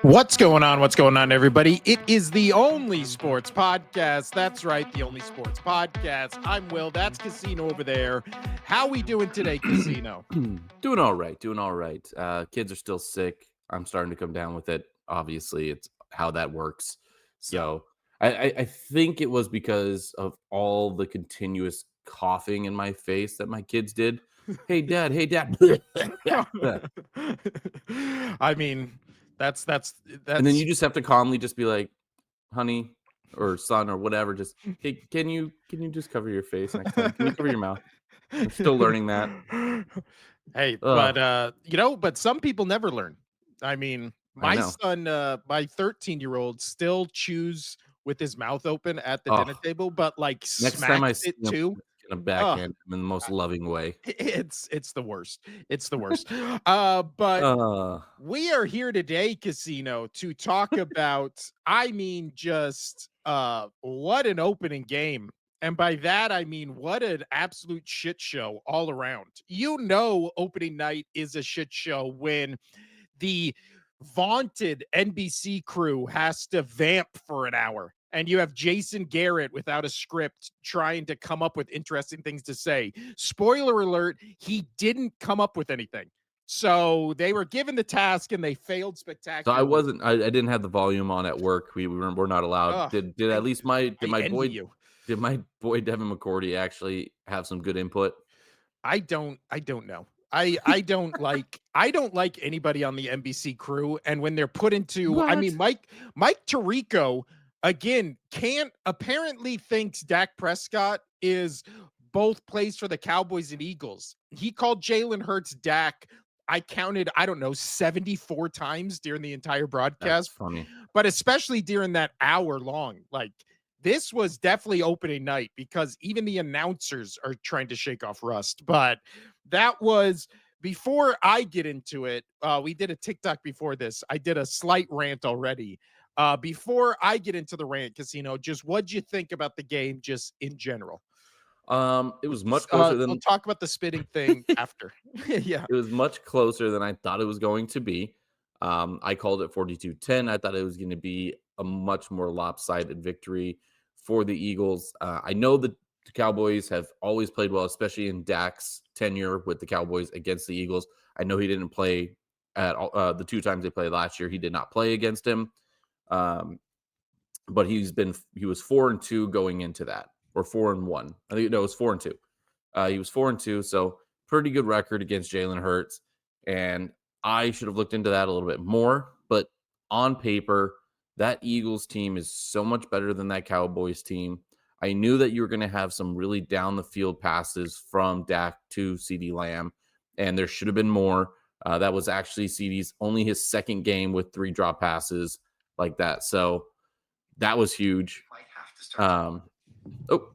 What's going on? What's going on, everybody? It is the only sports podcast. That's right, the only sports podcast. I'm Will. That's Casino over there. How we doing today, Casino? Doing all right. Kids are still sick. I'm starting to come down with it. Obviously, it's how that works. So I think it was because of all the continuous coughing in my face that my kids did. Hey, Dad. Hey, Dad. I mean, that's And then you just have to calmly just be like, honey or son or whatever, just, hey, can you just cover your face next time? Can you cover your mouth? I'm still learning that. Hey, Ugh, but some people never learn. I mean, I my know. son, my 13-year-old still chews with his mouth open at the dinner Oh, table, but like next time I smacks see it him, too. I'm gonna Oh, backhand him in the most loving way. it's the worst. It's the worst. But Uh, we are here today, Casino, to talk about, I mean, just what an opening game. And by that, I mean, what an absolute shit show all around. You know, opening night is a shit show when the vaunted NBC crew has to vamp for an hour. And you have Jason Garrett without a script trying to come up with interesting things to say. Spoiler alert, he didn't come up with anything. So they were given the task and they failed so spectacularly. I didn't have the volume on at work. We're not allowed. Oh, Did I at least my I envy you. did my boy Devin McCourty actually have some good input? I don't know. I don't like anybody on the NBC crew, and when they're put into, I mean, What? Mike Tirico again can't apparently thinks Dak Prescott is both plays for the Cowboys and Eagles. He called Jalen Hurts Dak. I counted, I don't know, 74 times during the entire That's broadcast, funny. but especially during that hour long. Like, this was definitely opening night because even the announcers are trying to shake off rust. But that was before I get into it. We did a TikTok before this. I did a slight rant already. Before I get into the rant, Casino, just what'd you think about the game, just in general? It was much closer We'll than talk about the spitting thing after. Yeah. it was much closer than I thought it was going to be. I called it 42-10. I thought it was going to be a much more lopsided victory for the Eagles. I know that the Cowboys have always played well, especially in Dak's tenure with the Cowboys against the Eagles. I know he didn't play at all, the two times they played last year. He did not play against him, um, but he was 4-2 going into that, or 4-1. I think no, it was 4-2. He was 4-2, so pretty good record against Jalen Hurts. And I should have looked into that a little bit more. But on paper, that Eagles team is so much better than that Cowboys team. I knew that you were going to have some really down the field passes from Dak to CD Lamb, and there should have been more. That was actually CD's only his second game with 3 drop passes like that. So that was huge. Um, oh,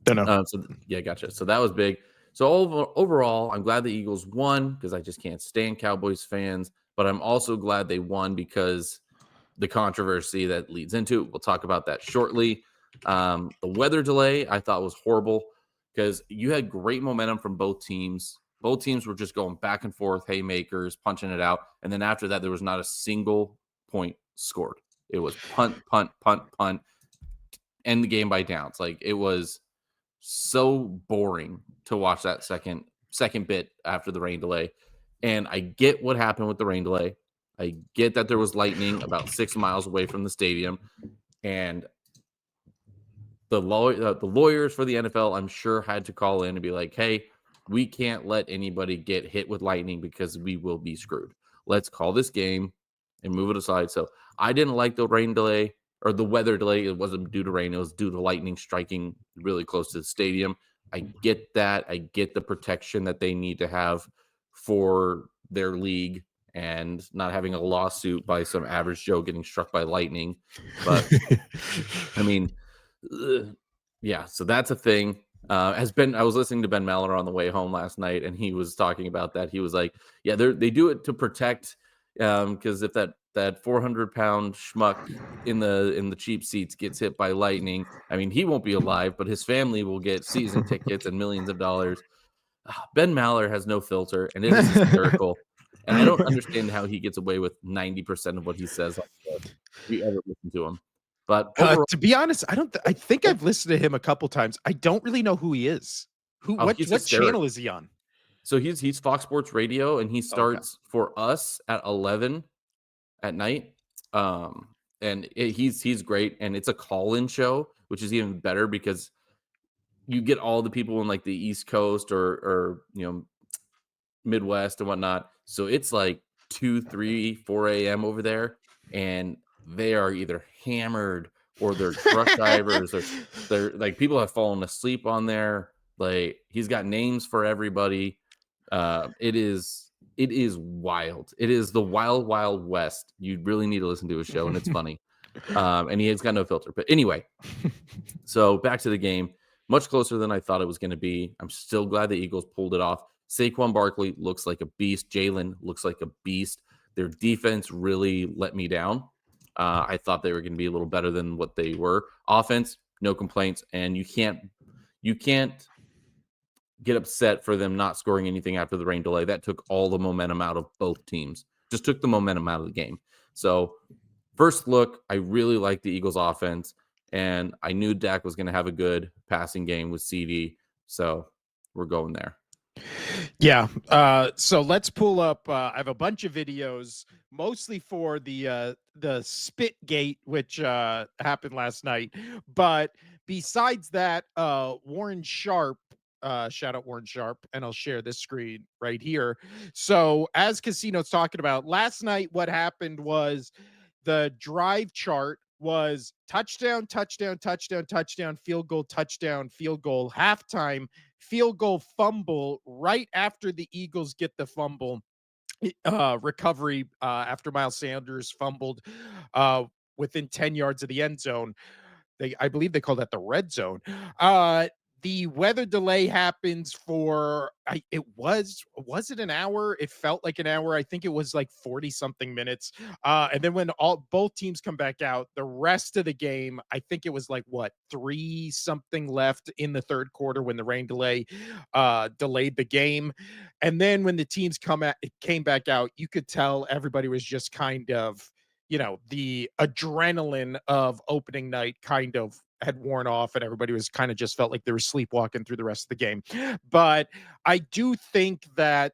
Don't know. yeah, gotcha. So that was big. So overall, I'm glad the Eagles won because I just can't stand Cowboys fans. But I'm also glad they won because the controversy that leads into it. We'll talk about that shortly. The weather delay I thought was horrible because you had great momentum from both teams. Both teams were just going back and forth, haymakers, punching it out. And then after that, there was not a single point scored. It was punt, punt, punt, punt, end the game by downs. Like it was so boring to watch that second bit after the rain delay. And I get what happened with the rain delay. I get that there was lightning about 6 miles away from the stadium, and the lawyers for the NFL, I'm sure, had to call in and be like, "Hey, we can't let anybody get hit with lightning because we will be screwed. Let's call this game and move it aside." So I didn't like the rain delay or the weather delay. It wasn't due to rain; it was due to lightning striking really close to the stadium. I get that. I get the protection that they need to have for their league and not having a lawsuit by some average Joe getting struck by lightning. But I mean, yeah, so that's a thing. I was listening to Ben Maller on the way home last night, and he was talking about that. He was like, "Yeah, they do it to protect, because if that 400-pound schmuck in the cheap seats gets hit by lightning, I mean, he won't be alive, but his family will get season tickets and millions of dollars." Ben Maller has no filter, and it is hysterical. And I don't understand how he gets away with 90% of what he says on the show, if you ever listen to him. But overall, To be honest, I think I've listened to him a couple times. I don't really know who he is. Who oh, he's what channel hysterical. is he on? So he's Fox Sports Radio, and he Okay. starts for us at 11 at night. And he's great, and it's a call-in show, which is even better because you get all the people in like the East Coast or Midwest and whatnot. So it's like 2, 3, 4 a.m. over there, and they are either hammered or they're truck drivers or they're like people have fallen asleep on there. Like he's got names for everybody. It is wild. It is the wild, wild west. You really need to listen to his show, and it's funny. And he has got no filter. But anyway, so back to the game, much closer than I thought it was going to be. I'm still glad the Eagles pulled it off. Saquon Barkley looks like a beast. Jalen looks like a beast. Their defense really let me down. I thought they were going to be a little better than what they were. Offense, no complaints, and you can't get upset for them not scoring anything after the rain delay. That took all the momentum out of both teams. Just took the momentum out of the game. So first look, I really like the Eagles offense, and I knew Dak was going to have a good passing game with CD. So we're going there. Yeah. So let's pull up. I have a bunch of videos, mostly for the spit gate, which happened last night. But besides that, Warren Sharp. Shout out Warren Sharp, and I'll share this screen right here. So, as Casino's talking about last night, what happened was the drive chart was touchdown, touchdown, touchdown, touchdown, field goal, halftime, field goal, fumble right after the Eagles get the fumble recovery after Miles Sanders fumbled uh, within 10 yards of the end zone. I believe they call that the red zone. The weather delay happens for was it an hour? It felt like an hour. I think it was like 40 something minutes. And then when all both teams come back out, the rest of the game, I think it was like what, 3 something left in the third quarter when the rain delay delayed the game. And then when the teams came back out, you could tell everybody was just kind of, the adrenaline of opening night kind of had worn off, and everybody was kind of just felt like they were sleepwalking through the rest of the game. But I do think that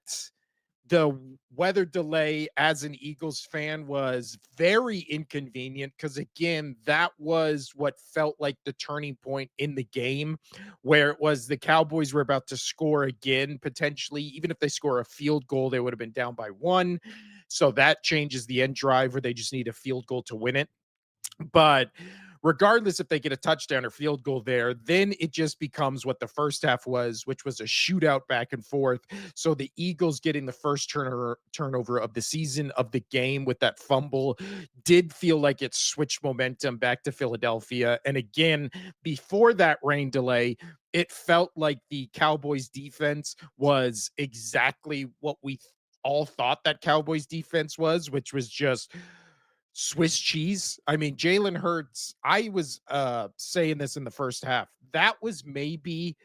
the weather delay as an Eagles fan was very inconvenient because, again, that was what felt like the turning point in the game, where it was the Cowboys were about to score again, potentially. Even if they score a field goal, they would have been down by one. So that changes the end drive where they just need a field goal to win it. But regardless if they get a touchdown or field goal there, then it just becomes what the first half was, which was a shootout back and forth. So the Eagles getting the first turnover of the season of the game with that fumble did feel like it switched momentum back to Philadelphia. And again, before that rain delay, it felt like the Cowboys defense was exactly what we all thought that Cowboys defense was, which was just Swiss cheese. I mean, Jalen Hurts, I was saying this in the first half. That was maybe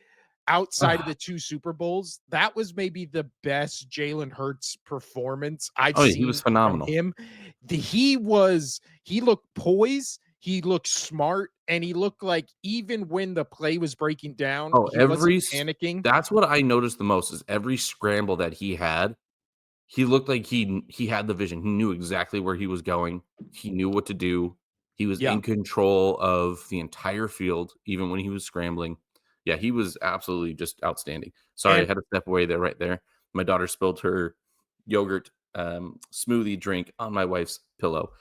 outside of Ah, the 2 Super Bowls, that was maybe the best Jalen Hurts performance I've oh, yeah, he was seen from phenomenal. him. He looked poised, he looked smart, and he looked like even when the play was breaking down, Oh, he wasn't panicking. that's what I noticed the most is every scramble that he looked like he had the vision. He knew exactly where he was going. He knew what to do. He was Yeah. in control of the entire field, even when he was scrambling. Yeah, he was absolutely just outstanding. Sorry, I And had to step away there right there. My daughter spilled her yogurt smoothie drink on my wife's pillow.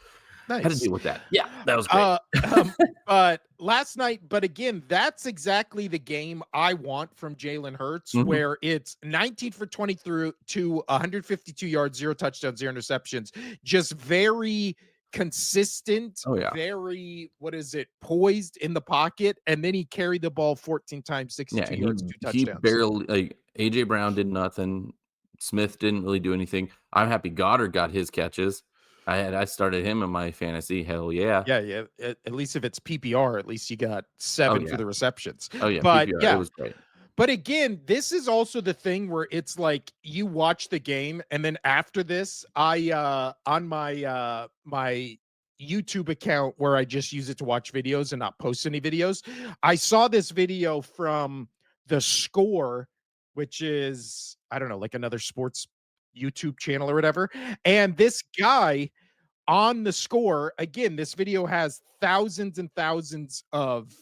Had to nice. deal with that. Yeah, that was great. Uh, um, but last night, but again, that's exactly the game I want from Jalen Hurts, Mhm. where it's 19 for 20 through to 152 yards, 0 touchdowns, 0 interceptions. Just very consistent, Oh yeah. very, what is it, poised in the pocket. And then he carried the ball 14 times, Yeah, 62 he yards, 2 he touchdowns. barely like AJ Brown did nothing. Smith didn't really do anything. I'm happy Goddard got his catches. I started him in my fantasy. Hell yeah. Yeah, yeah. At least if it's PPR, at least you got Oh 7 for yeah. the receptions. Oh yeah. But PPR. It yeah, was great. But again, this is also the thing where it's like you watch the game and then after this, I on my YouTube account where I just use it to watch videos and not post any videos, I saw this video from The Score, which is I don't know, like another sports YouTube channel or whatever. And this guy on The Score, again, this video has thousands and thousands of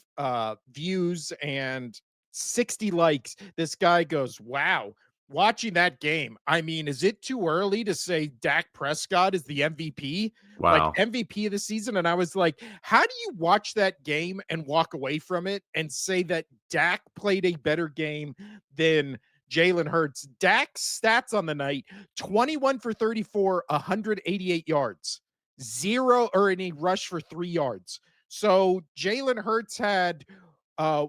views and 60 likes. This guy goes, wow, watching that game, I mean, is it too early to say Dak Prescott is the MVP, like Wow. MVP of the season? And I was like, how do you watch that game and walk away from it and say that Dak played a better game than Jalen Hurts? Dak's stats on the night: 21 for 34, 188 yards, zero or any rush for 3 yards. So Jalen Hurts had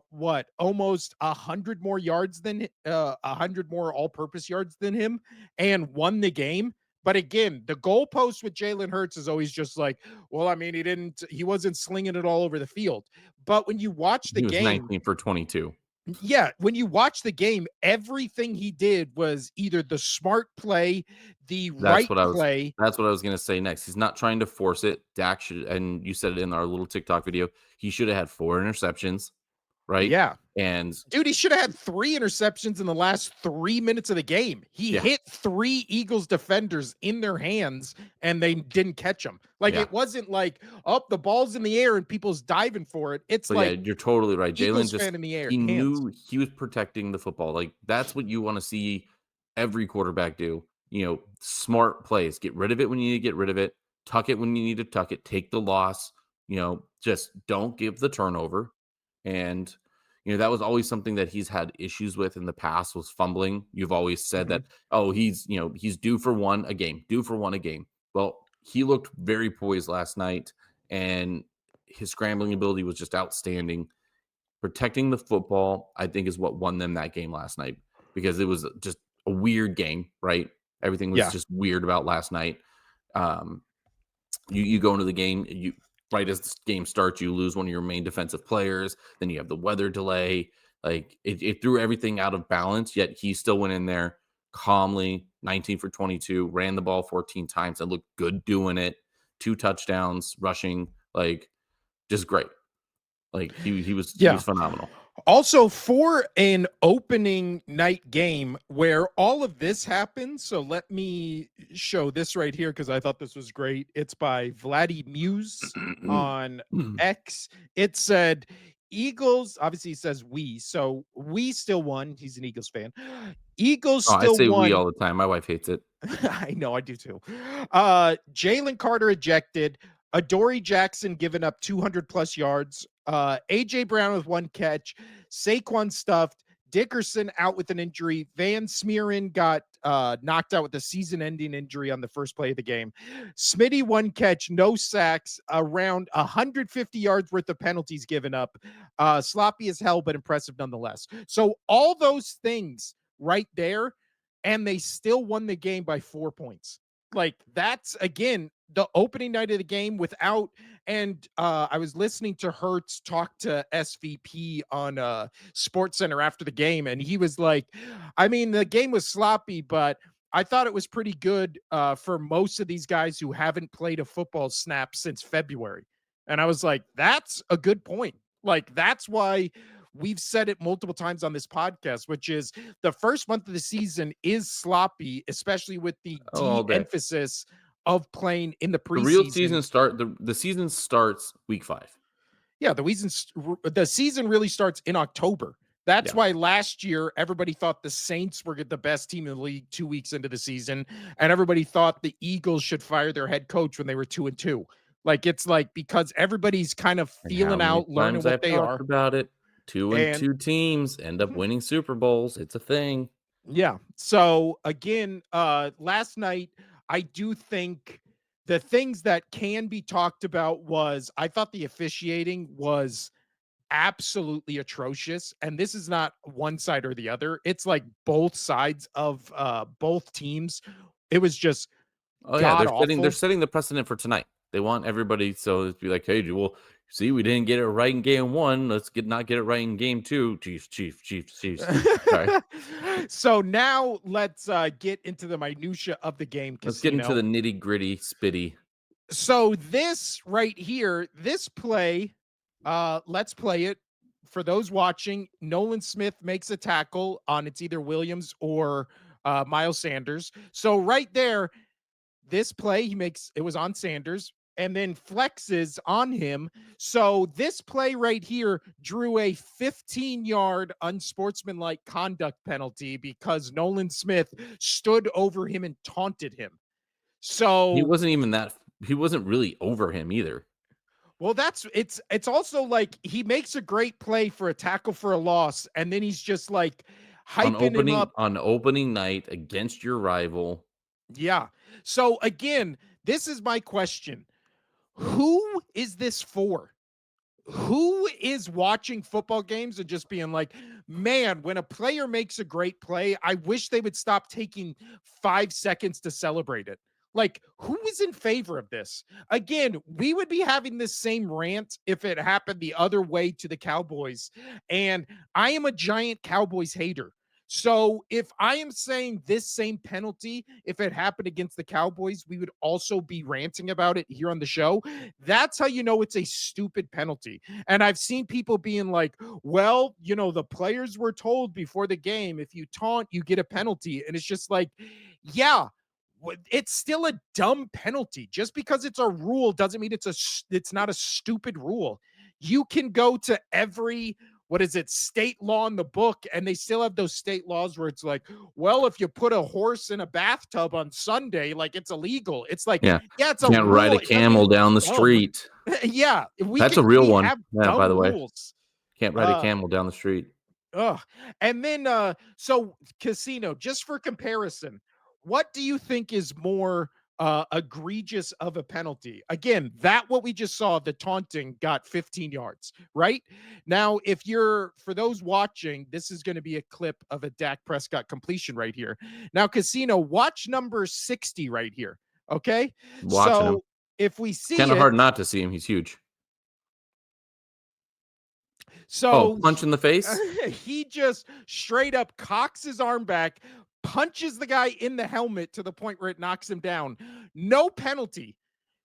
what, almost 100 more yards than 100 more all-purpose yards than him, and won the game. But again, the goalpost with Jalen Hurts is always just like, well, I mean, he wasn't slinging it all over the field. But when you watch the He was game, 19 for 22. yeah, when you watch the game, everything he did was either the smart play, the That's right what I was play. that's what I was gonna say next. He's not trying to force it. Dak should, and you said it in our little TikTok video, he should have had 4 interceptions, right? Yeah. And Dude, he should have had 3 interceptions in the last 3 minutes of the game. He yeah, hit 3 Eagles defenders in their hands, and they didn't catch him. Like, yeah. it wasn't like, "Oh, the ball's in the air and people's diving for it." It's But yeah, like you're totally right. Jalen Eagles just fan in the air he hands. knew he was protecting the football. Like that's what you want to see every quarterback do. Smart plays. Get rid of it when you need to get rid of it. Tuck it when you need to tuck it. Take the loss. Just don't give the turnover. And that was always something that he's had issues with in the past was fumbling. You've always said Mhm. that, oh, he's due for one a game, due for one a game. Well, he looked very poised last night and his scrambling ability was just outstanding. Protecting the football, I think, is what won them that game last night because it was just a weird game, right? Everything was Yeah. just weird about last night. Um, you go into the game, you right as the game starts, you lose one of your main defensive players. Then you have the weather delay. Like it threw everything out of balance. Yet he still went in there calmly, 19 for 22, ran the ball 14 times, and looked good doing it. 2 touchdowns, rushing, like just great. Like he was Yeah. phenomenal. Also, for an opening night game where all of this happens, so let me show this right here because I thought this was great. It's by Vladdy Muse on X. It said, Eagles, obviously, he says we, so we still won. He's an Eagles fan. Eagles Oh, I still say we won. all the time. My wife hates it. I know, I do too. Jalen Carter ejected. Adoree Jackson giving up 200 plus yards. AJ Brown with 1 catch. Saquon stuffed. Dickerson out with an injury. Van Smeeren got knocked out with a season-ending injury on the first play of the game. Smitty 1 catch, no sacks, around 150 yards worth of penalties given up. Sloppy as hell, but impressive nonetheless. So all those things right there, and they still won the game by 4 points. Like, that's again the opening night of the game without. And I was listening to Hertz talk to SVP on Sports Center after the game, and he was like, I mean, the game was sloppy, but I thought it was pretty good for most of these guys who haven't played a football snap since February. And I was like, that's a good point. Like, that's why we've said it multiple times on this podcast, which is the first month of the season is sloppy, especially with the Oh, all day. de-emphasis of playing in the The real preseason. season the season starts week 5. Yeah, the season really starts in October. That's Yeah. why last year everybody thought the Saints were the best team in the league 2 weeks into the season, and everybody thought the Eagles should fire their head coach when they were 2-2. Like, it's like because everybody's kind of And how feeling many out, learning times what I've they talked are. about it. 2 and And 2 teams end up winning Super Bowls. It's a thing. yeah. So again, last night, I do think the things that can be talked about was I thought the officiating was absolutely atrocious. And this is not one side or the other. It's like both sides of both teams. It was just Oh, yeah, god they're awful. setting the precedent for tonight. They want everybody so to be like, "Hey, well, See, we didn't get it right in game 1. Let's not get it right in game 2. Chiefs. Sorry. So now let's get into the minutia of the game, Let's get into Casino. the nitty-gritty, spitty. So this right here, this play, let's play it. For those watching, Nolan Smith makes a tackle on it's either Williams or Miles Sanders. So right there, this play he makes, it was on Sanders and then flexes on him. So this play right here drew a 15-yard unsportsmanlike conduct penalty because Nolan Smith stood over him and taunted him. He So wasn't really over him either. well, it's also like he makes a great play for a tackle for a loss, and then he's just like hyping him up. On opening night against your rival. Yeah. So again, this is my question. Who is this for? Who is watching football games and just being like, man, when a player makes a great play, I wish they would stop taking 5 seconds to celebrate it. Like, who is in favor of this? Again, we would be having this same rant if it happened the other way to the Cowboys. And I am a giant Cowboys hater. So if I am saying this same penalty, if it happened against the Cowboys, we would also be ranting about it here on the show. That's how you know it's a stupid penalty. And I've seen people being like, well, the players were told before the game, if you taunt, you get a penalty. And it's just like, yeah, it's still a dumb penalty. Just because it's a rule doesn't mean it's not a stupid rule. You can go to every state law in the book, and they still have those state laws where it's like, well, if you put a horse in a bathtub on Sunday, like it's illegal. It's like, Yeah. yeah, it's You a can't ride rule. a It doesn't mean camel down the it's dumb. street. Yeah, we That's a real one. have Yeah, by dumb the way. rules. Can't ride a camel down the street. And then so Casino, just for comparison, what do you think is more egregious of a penalty? Again, that what we just saw, the taunting got 15 yards, right? Now, if you're for those watching, this is going to be a clip of a Dak Prescott completion right here. Now, Casino, watch number 60 right here. Okay. Watching him. So if we see Kind of it, hard not to see him. He's huge. Oh, so punch in the face? he just straight up cocks his arm back, punches the guy in the helmet to the point where it knocks him down. No penalty.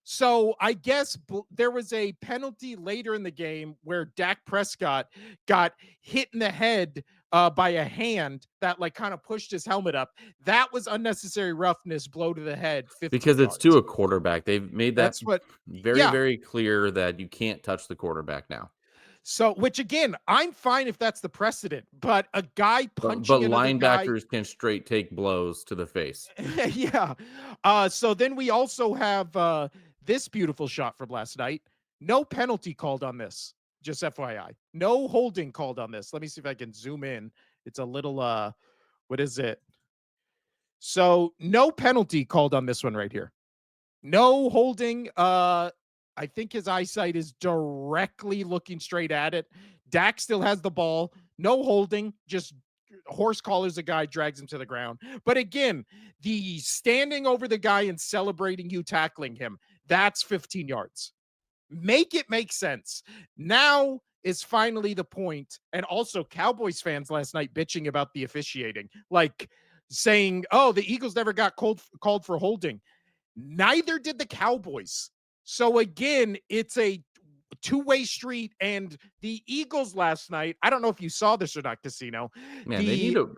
So I guess there was a penalty later in the game where Dak Prescott got hit in the head by a hand that like kind of pushed his helmet up. That was unnecessary roughness, blow to the head, 15 Because it's yards. to a quarterback. They've made that That's what, very, yeah. very clear that you can't touch the quarterback now. So, which again, I'm fine if that's the precedent, but a guy punching But another guy, linebackers can straight take blows to the face. yeah. So then we also have this beautiful shot from last night. No penalty called on this. Just FYI. No holding called on this. Let me see if I can zoom in. It's a little what is it? So no penalty called on this one right here. No holding. I think his eyesight is directly looking straight at it. Dak still has the ball. No holding. Just horse collars a guy, drags him to the ground. But again, the standing over the guy and celebrating you tackling him, that's 15 yards. Make it make sense. Now is finally the point. And also Cowboys fans last night bitching about the officiating, like saying, oh, the Eagles never got called for holding. Neither did the Cowboys. So again, it's a two-way street. And the Eagles last night, I don't know if you saw this or not, Casino. Man,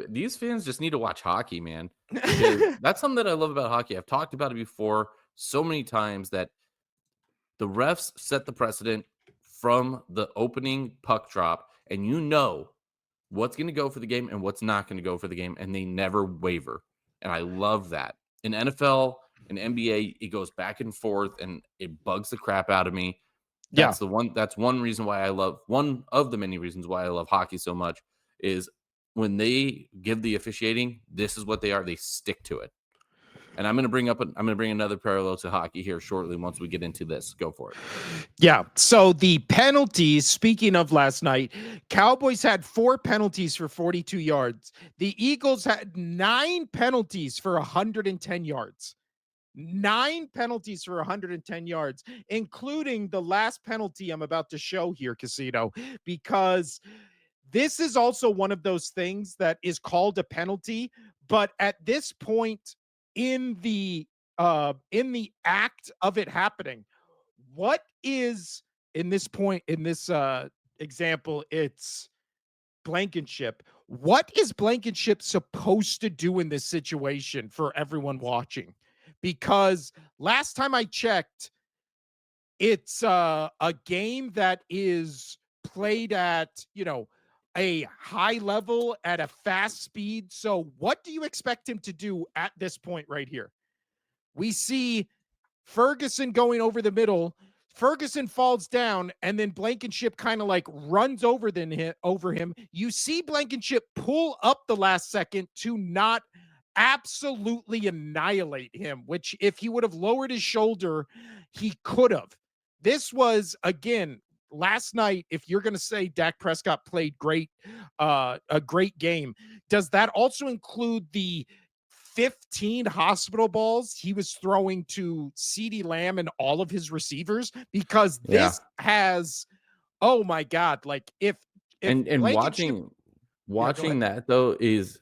these fans just need to watch hockey, man. That's something that I love about hockey. I've talked about it before so many times that the refs set the precedent from the opening puck drop, and you know what's going to go for the game and what's not going to go for the game, and they never waver. And I love that. In NFL and NBA, it goes back and forth, and it bugs the crap out of me. That's one reason why I love, one of the many reasons why I love hockey so much, is when they give the officiating, this is what they are. They stick to it. And I'm going to bring another parallel to hockey here shortly once we get into this. Go for it. Yeah. So the penalties, speaking of last night, Cowboys had 4 penalties for 42 yards. The Eagles had 9 penalties for 110 yards. 9 penalties for 110 yards, including the last penalty I'm about to show here, Casino, because this is also one of those things that is called a penalty, but at this point in the act of it happening, what is in this point in this example, it's Blankenship. What is Blankenship supposed to do in this situation for everyone watching? Because last time I checked, it's a game that is played at, a high level at a fast speed. So, what do you expect him to do at this point right here? We see Ferguson going over the middle. Ferguson falls down, and then Blankenship kind of like runs over him. You see Blankenship pull up the last second to not absolutely annihilate him, which if he would have lowered his shoulder, he could have. This was again last night. If you're going to say Dak Prescott played great, a great game, does that also include the 15 hospital balls he was throwing to CeeDee Lamb and all of his receivers? Because Yeah. this has, oh my God, like if And Blankenship, yeah, go ahead. watching that though is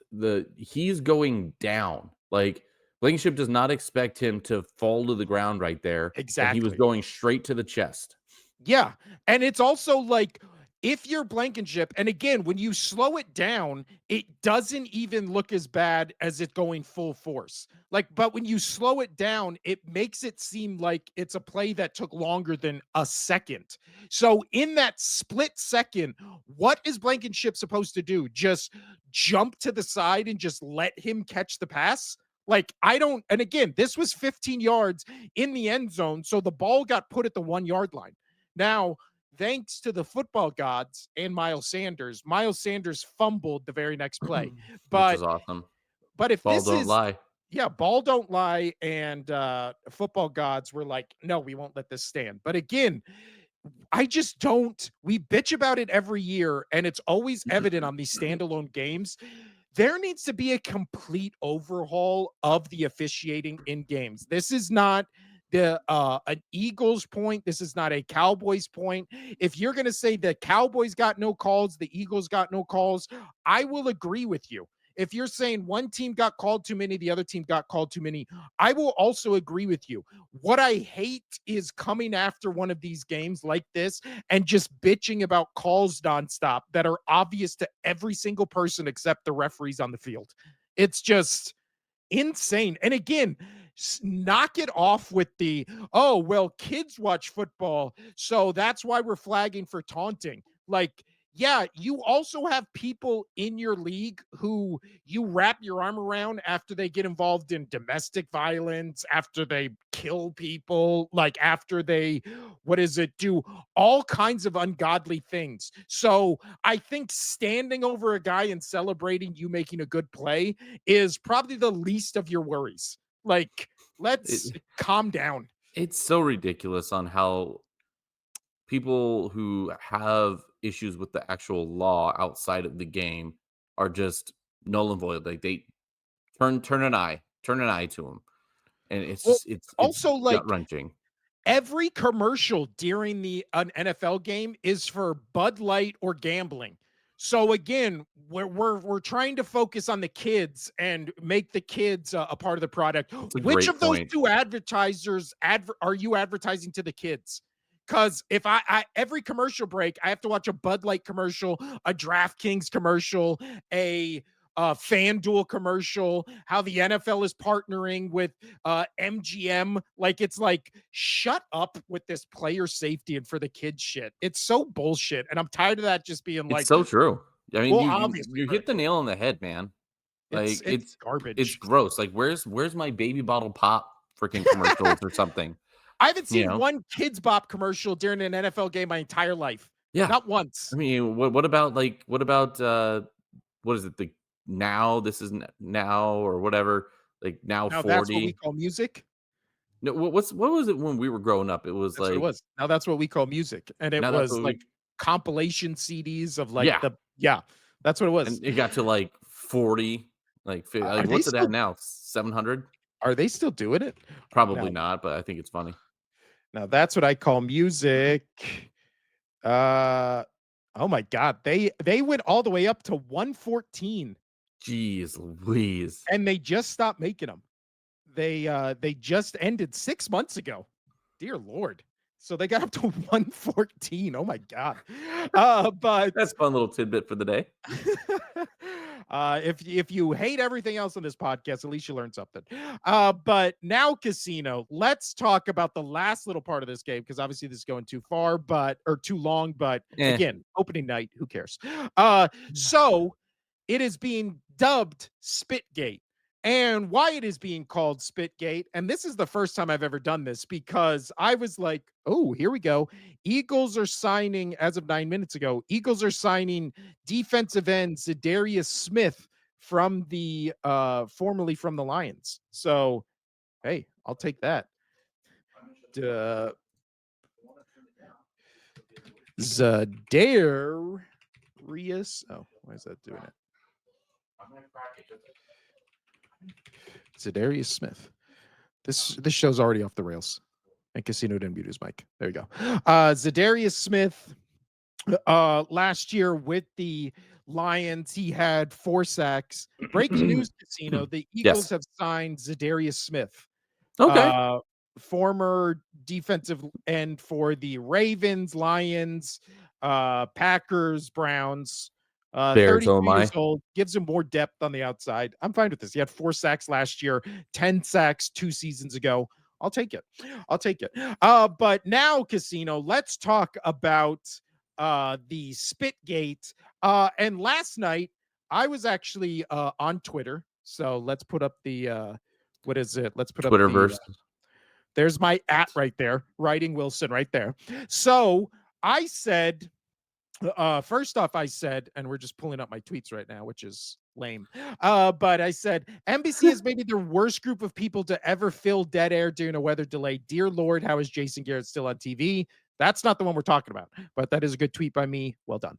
he's going down. Like Blankenship does not expect him to fall to the ground right there, and he was Exactly. going straight to the chest. Yeah. And it's also like if you're Blankenship, and again, when you slow it down, it doesn't even look as bad as it going full force. Like, but when you slow it down, it makes it seem like it's a play that took longer than a second. So, in that split second, what is Blankenship supposed to do? Just jump to the side and just let him catch the pass? Like, I don't, and again, this was 15 yards in the end zone. So the ball got put at the 1 yard line. Now, thanks to the football gods and Miles Sanders fumbled the very next play. Which But is awesome. if Ball this don't is, lie. yeah, ball don't lie, and football gods were like, no, we won't let this stand. But again, I just don't. We bitch about it every year, and it's always evident on these standalone games. There needs to be a complete overhaul of the officiating in games. This is not the an Eagles point. This is not a Cowboys point. If you're going to say the Cowboys got no calls, the Eagles got no calls, I will agree with you. If you're saying one team got called too many, the other team got called too many, I will also agree with you. What I hate is coming after one of these games like this and just bitching about calls nonstop that are obvious to every single person except the referees on the field. It's just insane. And again, knock it off with the, oh, well, kids watch football. So that's why we're flagging for taunting. Like, yeah, you also have people in your league who you wrap your arm around after they get involved in domestic violence, after they kill people, like after they, what is it, do all kinds of ungodly things. So I think standing over a guy and celebrating you making a good play is probably the least of your worries. Like, let's It, calm down. it's so ridiculous on how people who have issues with the actual law outside of the game are just null and void. Like they turn an eye to them, and it's Well, just it's also, gut like, wrenching. every commercial during the an NFL game is for Bud Light or gambling. So again, we're trying to focus on the kids and make the kids a part of the product. It's a Which great of those point. two advertisers are you advertising to the kids? Because if I every commercial break, I have to watch a Bud Light commercial, a DraftKings commercial, a FanDuel commercial, how the NFL is partnering with MGM. Like, it's like, shut up with this player safety and for the kids shit. It's so bullshit. And I'm tired of that just being It's like, so true. I mean, well, you obviously you for the hit the kids. nail on the head, man. Like It's it's garbage. gross. Like where's my baby bottle pop freaking commercials or something? I haven't You seen know? one kids bop commercial during an NFL game my entire life. Yeah. Not I once. mean, what about like what about what is it? The now this is now or whatever, like now Now that's what we 40. call music. No, what was it when we were growing up? It was That's what it like was. Now that's what we call music. And it now that's was what like we compilation CDs of like yeah, yeah, that's what it was. and it got to like 40, like Are they what's it at still now? 700? Are they still doing it? Probably Now, not, but I think it's funny. now that's what I call music. Uh, oh my God, they went all the way up to 114, Jeez Louise. and they just stopped making them. They just ended 6 months ago. Dear Lord. So they got up to 114. Oh my God. But That's a fun little tidbit for the day. if you hate everything else on this podcast, at least you learned something. But now, Casino, let's talk about the last little part of this game because obviously this is going too far, but or too long. But Eh. again, opening night, who cares? So it is being dubbed Spitgate. And why it is being called Spitgate, and this is the first time I've ever done this because I was like, oh, here we go. Eagles are signing, as of 9 minutes ago, Eagles are signing defensive end Zadarius Smith from the formerly from the Lions. So, hey, I'll take that. Uh, Zadarius. Oh, why is that doing it? Zadarius Smith. This show's already off the rails. And Casino didn't mute his mic. There you go. Zadarius Smith, last year with the Lions, he had 4 sacks. Breaking news, Casino: the Eagles Yes. have signed Zadarius Smith, Okay. uh, former defensive end for the Ravens, Lions, Packers, Browns. Bears, 33 oh years my. old, gives him more depth on the outside. I'm fine with this. He had 4 sacks last year, 10 sacks 2 seasons ago. I'll take it. I'll take it. But now, Casino, let's talk about the Spitgate. And last night, I was actually on Twitter. So let's put up the what is it? Let's put up the Twitterverse. there's my at right there, writing Wilson right there. So I said, first off, I said, and we're just pulling up my tweets right now, which is lame. But I said, NBC is maybe the worst group of people to ever fill dead air during a weather delay. Dear Lord, how is Jason Garrett still on TV? That's not the one we're talking about, but that is a good tweet by me. Well done.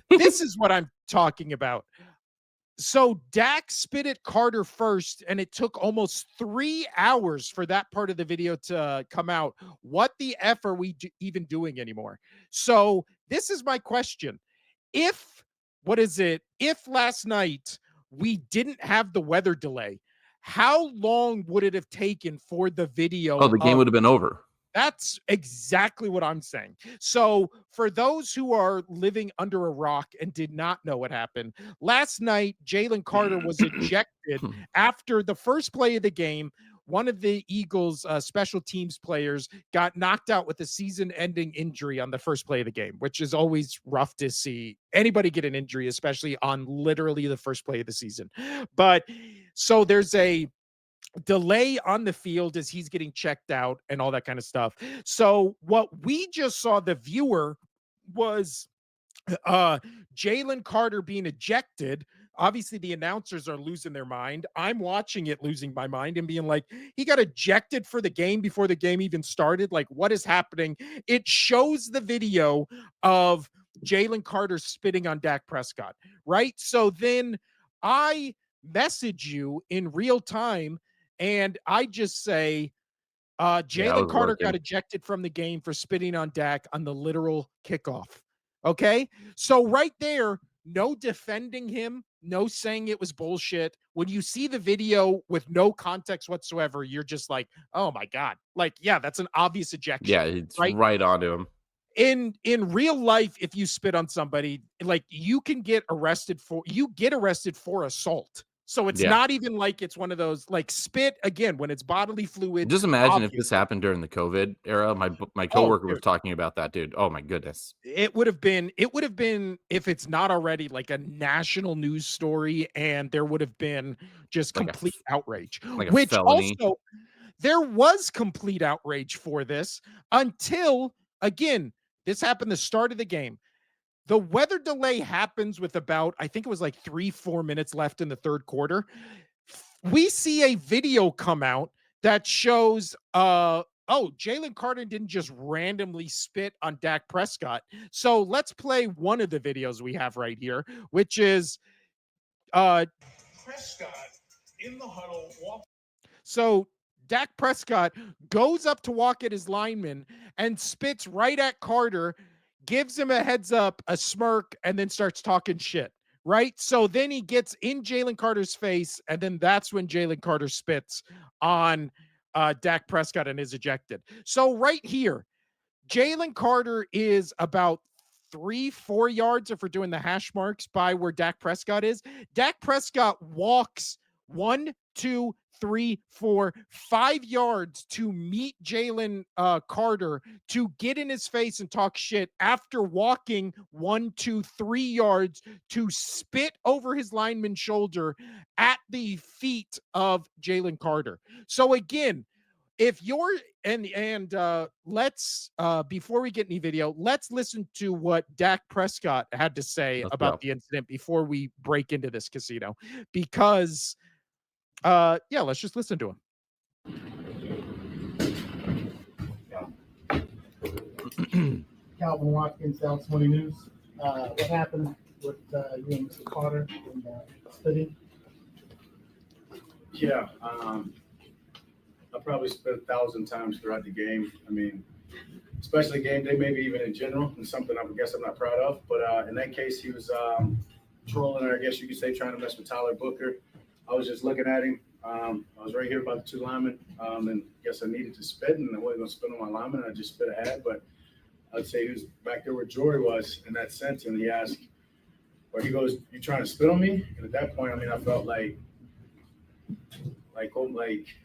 This is what I'm talking about. So Dak spit at Carter first, and it took almost 3 hours for that part of the video to come out. What the F are we even doing anymore? So this is my question. If, what is it? If last night we didn't have the weather delay, how long would it have taken for the Oh, video the game of would have been over. that's exactly what I'm saying. So, for those who are living under a rock and did not know what happened, last night, Jalen Carter was ejected after the first play of the game. One of the Eagles' special teams players got knocked out with a season ending injury on the first play of the game, which is always rough to see anybody get an injury, especially on literally the first play of the season. But so there's a delay on the field as he's getting checked out and all that kind of stuff. So what we just saw, the viewer, was uh Jalen Carter being ejected. Obviously the announcers are losing their mind. I'm watching it losing my mind and being like, he got ejected for the game before the game even started. Like, what is happening? It shows the video of Jalen Carter spitting on Dak Prescott, right? So then I message you in real time and I just say, Yeah, I Jalen was Carter got working. ejected from the game for spitting on Dak on the literal kickoff. Okay. So right there, no defending him, no saying it was bullshit. When you see the video with no context whatsoever, you're just like, oh my God. Like, yeah, that's an obvious Yeah, ejection, it's right? right onto him. In real life, if you spit on somebody, like you get arrested for assault. So it's Yeah. not even like it's one of those like spit again when it's bodily fluid, Just imagine if obvious. this happened during the COVID era. My Oh, coworker was dude. talking about that, dude. Oh my goodness. It would have been, if it's not already, like a national news story, and there would have been just Like a complete outrage, like a which felony. also there was complete outrage for this until, again, this happened the start of the game. The weather delay happens with about, I think it was like 3-4 minutes left in the third quarter. We see a video come out that shows oh, Jalen Carter didn't just randomly spit on Dak Prescott. So let's play one of the videos we have right here, which is Prescott in the huddle. So Dak Prescott goes up to walk at his lineman and spits right at Carter, gives him a heads up, a smirk, and then starts talking shit. Right. So then he gets in Jalen Carter's face, and then that's when Jalen Carter spits on Dak Prescott and is ejected. So right here, Jalen Carter is about 3, 4 yards, if we're doing the hash marks, by where Dak Prescott is. Dak Prescott walks 1, 2, 3, 4, 5 yards to meet Jalen Carter to get in his face and talk shit after walking 1, 2, 3 yards to spit over his lineman's shoulder at the feet of Jalen Carter. So again, if you're let's before we get any video, let's listen to what Dak Prescott had to say Let's about go. the incident before we break into this casino, because yeah, let's just listen to him. Calvin Watkins, South 20 News. What happened with you and Mr. Carter in study? Yeah, I probably spent 1,000 times throughout the game. I mean, especially game day, maybe even in general, and something I guess I'm not proud of. But in that case, he was trolling, or I guess you could say trying to mess with Tyler Booker. I was just looking at him. I was right here about the two linemen, and I guess I needed to spit, and I wasn't going to spit on my lineman. I just spit ahead, but I'd say he was back there where Jory was in that sense, and he asked, or he goes, "You trying to spit on me?" And at that point, I mean, I felt like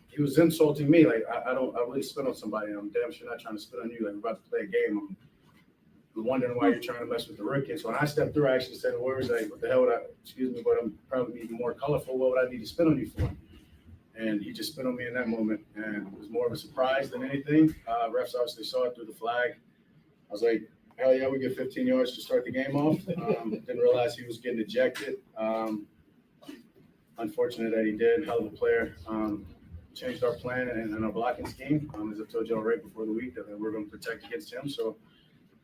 he was insulting me. Like I wouldn't spit on somebody. I'm damn sure not trying to spit on you. Like we're about to play a game. I'm wondering why you're trying to mess with the rookie. So when I stepped through, I actually said the words like, "What the hell would I? Excuse me, but I'm probably even more colorful. What would I need to spit on you for?" And he just spit on me in that moment, and it was more of a surprise than anything. Refs obviously saw it through the flag. I was like, "Hell yeah, we get 15 yards to start the game off." Didn't realize he was getting ejected. Unfortunate that he did. Hell of a player. Changed our plan and our blocking scheme. As I told y'all right before the week, that we're going to protect against him. So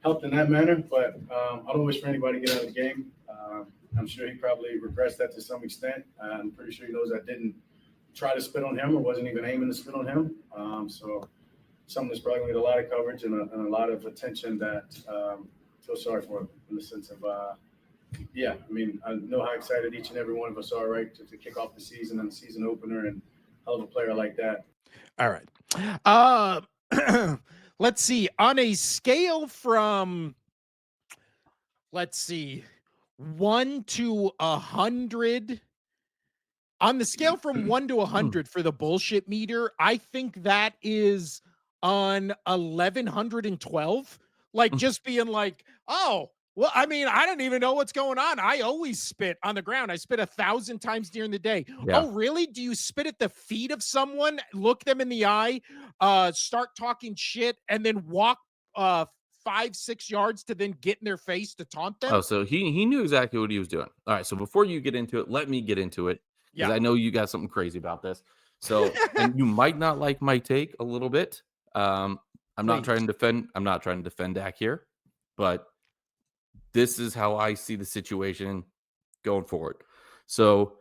helped in that manner. But I don't wish for anybody to get out of the game. I'm sure he probably regrets that to some extent. I'm pretty sure he knows I didn't try to spit on him or wasn't even aiming to spit on him. So something that's probably going to get a lot of coverage and a lot of attention that I feel sorry for him in the sense of yeah, I mean, I know how excited each and every one of us are, right, to kick off the season and the season opener, and hell of a player like that. All right. Uh, let's see. On a scale from, let's see, 1 to 100, on the scale from 1 to 100 for the bullshit meter, I think that is on 1112. Like just being like, oh, well, I mean, I don't even know what's going on. I always spit on the ground. I spit 1,000 times during the day. Yeah. Oh, really? Do you spit at the feet of someone, look them in the eye, start talking shit, and then walk 5, 6 yards to then get in their face to taunt Oh, them? so he knew exactly what he was doing. All right, so before you get into it, let me get into it because Yeah, I know you got something crazy about this. So, and you might not like my take a little bit. Um, please. I'm not trying to defend Dak here, but this is how I see the situation going forward. So,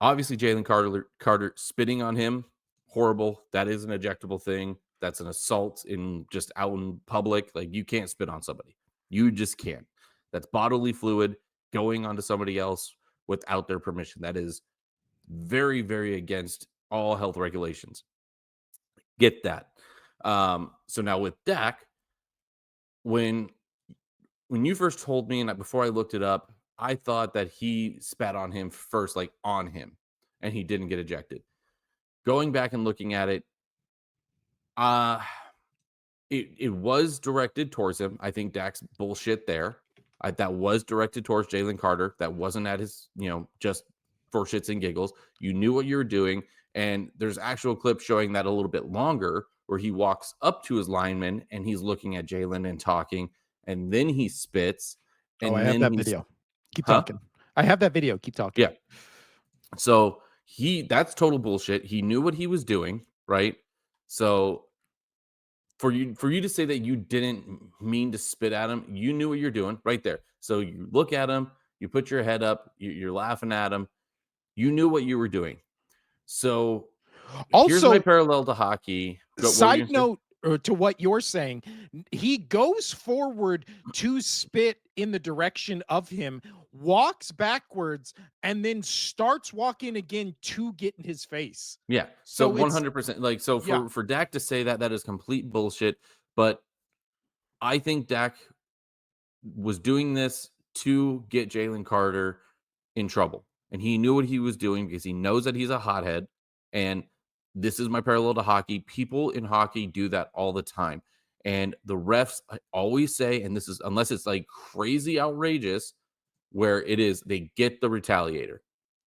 obviously, Carter spitting on him, horrible. That is an ejectable thing. That's an assault in just out in public. Like you can't spit on somebody. You just can't. That's bodily fluid going onto somebody else without their permission. That is very, very against all health regulations. Get that. So now with Dak, when you first told me, and before I looked it up, I thought that he spat on him first, like on him, and he didn't get ejected. Going back and looking at it, uh it was directed towards him. I think Dak's bullshit there. That was directed towards Jalen Carter. That wasn't at his, just for shits and giggles. You knew what you were doing, and there's actual clips showing that a little bit longer, where he walks up to his lineman and he's looking at Jalen and talking, and then he spits, Oh, I and have then that he's, video. Keep huh? talking. I have that video. Keep talking. Yeah. So that's total bullshit. He knew what he was doing, right? So for you to say that you didn't mean to spit at him, you knew what you're doing right there. So you look at him, you put your head up, you're laughing at him. You knew what you were doing. So Here's my Also, parallel to hockey. What were you side gonna say? note to what you're saying, he goes forward to spit in the direction of him, walks backwards, and then starts walking again to get in his face. Yeah. So So it's 100%. Like, so yeah, for Dak to say that, that is complete bullshit. But I think Dak was doing this to get Jalen Carter in trouble. And he knew what he was doing because he knows that he's a hothead. And this is my parallel to hockey. People in hockey do that all the time. And the refs always say, and this is unless it's like crazy outrageous, where it is they get the retaliator.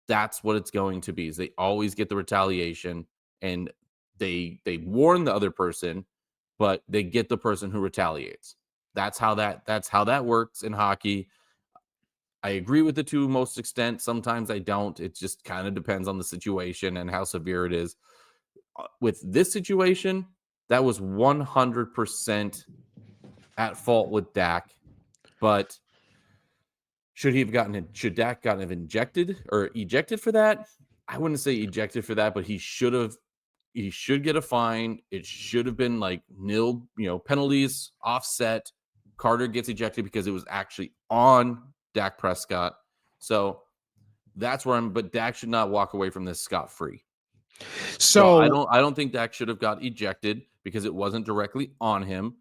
That's what it's going to be. Is they always get the retaliation and they warn the other person, but they get the person who retaliates. That's how that works in hockey. I agree with it to most extent. Sometimes I don't. It just kind of depends on the situation and how severe it is. With this situation, that was 100% at fault with Dak. But should he have gotten it? Should Dak gotten injected or ejected for that? I wouldn't say ejected for that, but he should have. He should get a fine. It should have been like nil, penalties offset. Carter gets ejected because it was actually on Dak Prescott. So that's where I'm. But Dak should not walk away from this scot free. So I so don't. I don't think Dak should have got ejected because it wasn't directly on him.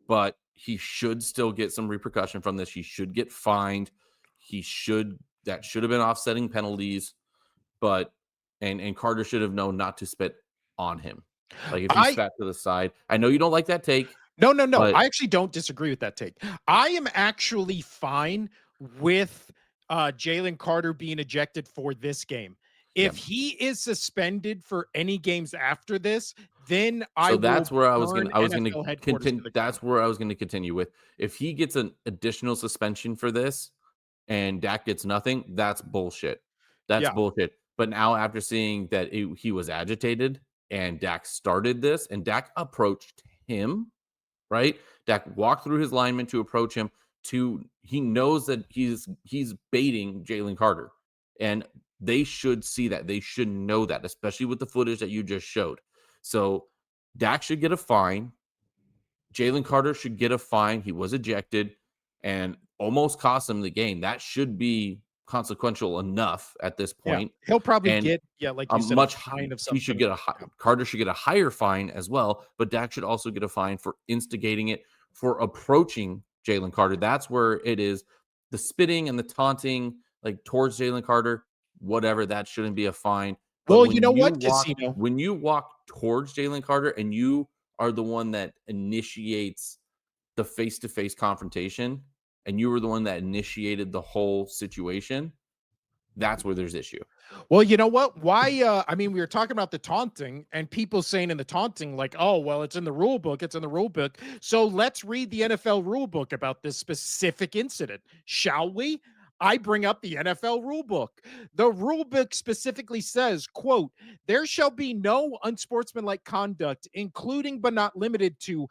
But he should still get some repercussion from this. He should get fined. He should. That should have been offsetting penalties. But and Carter should have known not to spit on him. Like if he I spat to the side. I know you don't like that take, no, no, no. but I actually don't disagree with that take. I am actually fine with Jalen Carter being ejected for this game. yeah. If he is suspended for any games after this, then I So will that's where burn I was gonna NFL headquarters to continue. the That's ground. where I was gonna continue with. If he gets an additional suspension for this and Dak gets nothing, that's bullshit. That's Yeah. bullshit. But now after seeing that he was agitated and Dak started this and Dak approached him, right? Dak walked through his lineman to approach him. He knows that he's baiting Jalen Carter, and they should see that. They should know that, especially with the footage that you just showed. So Dak should get a fine. Jalen Carter should get a fine. He was ejected and almost cost him the game. That should be consequential enough at this Yeah. point. He'll probably And get, yeah, like a you said, a much fine of he some should sort. get Yeah. Carter should get a higher fine as well, but Dak should also get a fine for instigating it, for approaching Jalen Carter. That's where it is. The spitting and the taunting, like towards Jalen Carter, whatever, that shouldn't be a fine. But Well, you know what, Casino? when you walk towards Jalen Carter and you are the one that initiates the face-to-face confrontation, and you were the one that initiated the whole situation, that's where there's issue. Well, you know what? Why? I mean, we were talking about the taunting and people saying in the taunting, like, oh, well, it's in the rule book. It's in the rule book. So let's read the NFL rule book about this specific incident, shall we? I bring up the NFL rule book. The rule book specifically says, quote, there shall be no unsportsmanlike conduct, including but not limited to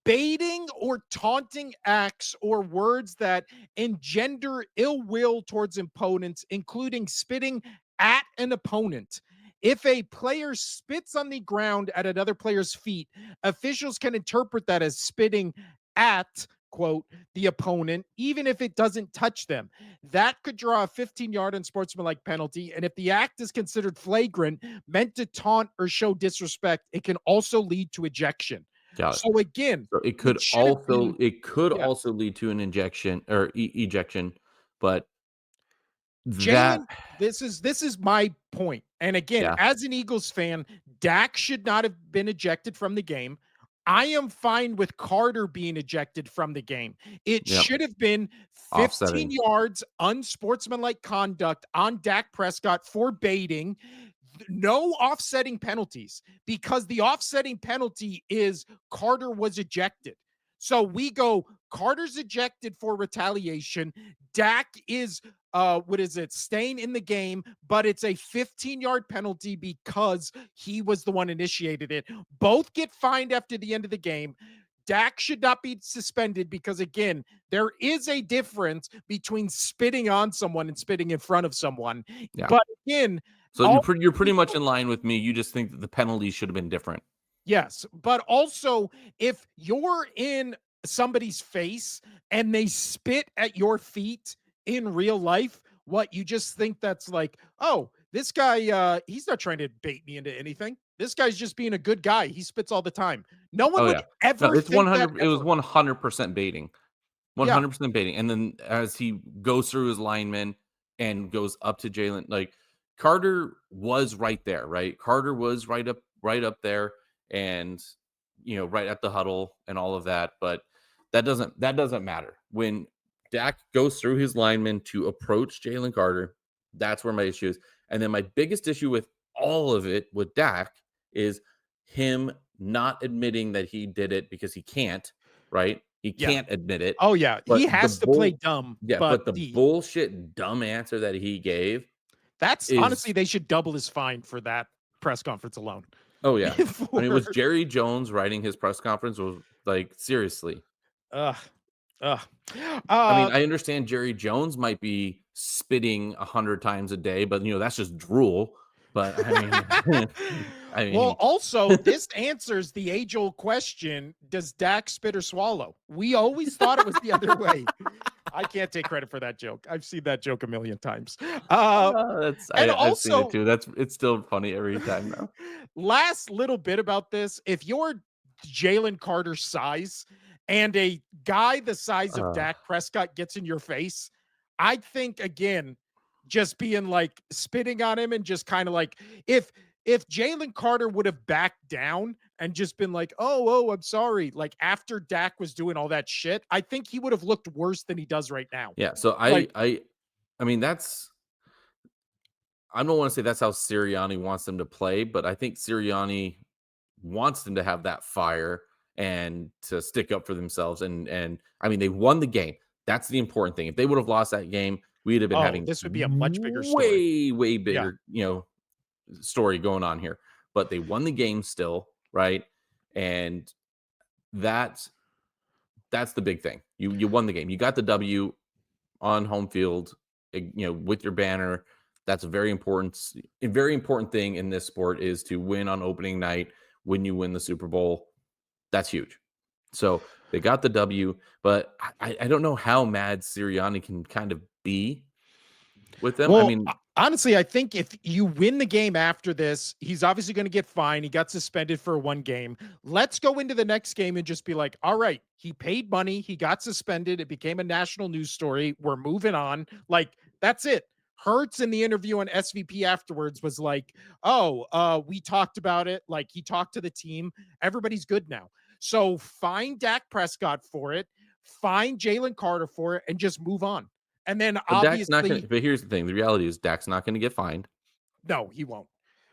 baiting or taunting acts or words that engender ill will towards opponents, including spitting at an opponent. If a player spits on the ground at another player's feet, officials can interpret that as spitting at, quote, the opponent, even if it doesn't touch them. That could draw a 15-yard unsportsmanlike penalty. And if the act is considered flagrant, meant to taunt or show disrespect, it can also lead to ejection. Got it. So again, So it should have been, it could yeah. also lead to an injection or ejection, but that Jalen, this is my point. And again, yeah, as an Eagles fan, Dak should not have been ejected from the game. I am fine with Carter being ejected from the game. It yep, should have been 15 offsetting. yards unsportsmanlike conduct on Dak Prescott for baiting. No offsetting penalties, because the offsetting penalty is Carter was ejected. So we go, Carter's ejected for retaliation. Dak is what is it, staying in the game, but it's a 15-yard penalty because he was the one initiated it. Both get fined after the end of the game. Dak should not be suspended because, again, there is a difference between spitting on someone and spitting in front of someone. Yeah. But again, So All you're pretty much in line with me. You just think that the penalties should have been different. Yes, but also if you're in somebody's face and they spit at your feet in real life, what you just think that's like, oh, this guy, he's not trying to bait me into anything. This guy's just being a good guy. He spits all the time. No one Oh would yeah, no, ever it's think that 100. It was ever. 100% baiting. Yeah, 100% baiting. And then as he goes through his lineman and goes up to Jalen, like Carter was right there, right? Carter was right up there, and right at the huddle and all of that. But that doesn't matter when Dak goes through his lineman to approach Jalen Carter. That's where my issue is. And then my biggest issue with all of it with Dak is him not admitting that he did it because he can't, right? He yeah. can't admit it. Oh yeah. But He has to play dumb, but but the bullshit dumb answer that he gave that's honestly is they should double his fine for that press conference alone. oh yeah. I mean, For was Jerry Jones writing his press conference was like seriously. ugh, ugh. I mean, Uh, I understand Jerry Jones might be spitting 100 times a day, but that's just drool. But I mean, I well, mean, also, this answers the age-old question: does Dak spit or swallow? We always thought it was the other way. I can't take credit for that joke. I've seen that joke a million times. that's And I've seen it also, too. It's still funny every time though. last little bit about this: if you're Jalen Carter's size and a guy the size of Uh, Dak Prescott gets in your face, I think again, just being like spitting on him and just kind of like if Jalen Carter would have backed down and just been like, oh, I'm sorry, like after Dak was doing all that shit, I think he would have looked worse than he does right now. yeah. So Like, I mean I don't want to say that's how Sirianni wants them to play, but I think Sirianni wants them to have that fire and to stick up for themselves. And I mean, they won the game. That's the important thing. If they would have lost that game, we'd have been oh, having this would be a much bigger story. way Yeah. bigger, story going on here. But they won the game still, right? And that's that's the big thing. You won the game. You got the W on home field, with your banner. That's a very important thing in this sport is to win on opening night. When you win the Super Bowl, that's huge. So they got the W, but I don't know how mad Sirianni can kind of be with them. I Well, mean, honestly, I think if you win the game after this, he's obviously going to get fined. He got suspended for one game. Let's go into the next game and just be like, all right, he paid money. He got suspended. It became a national news story. We're moving on. Like, that's it. Hertz in the interview on SVP afterwards was like, oh, we talked about it. Like, he talked to the team. Everybody's good now. So find Dak Prescott for it, find Jalen Carter for it, and just move on. And then but Dak's not going obviously, to. But here's the thing: the reality is Dak's not going to get fined. no, he won't.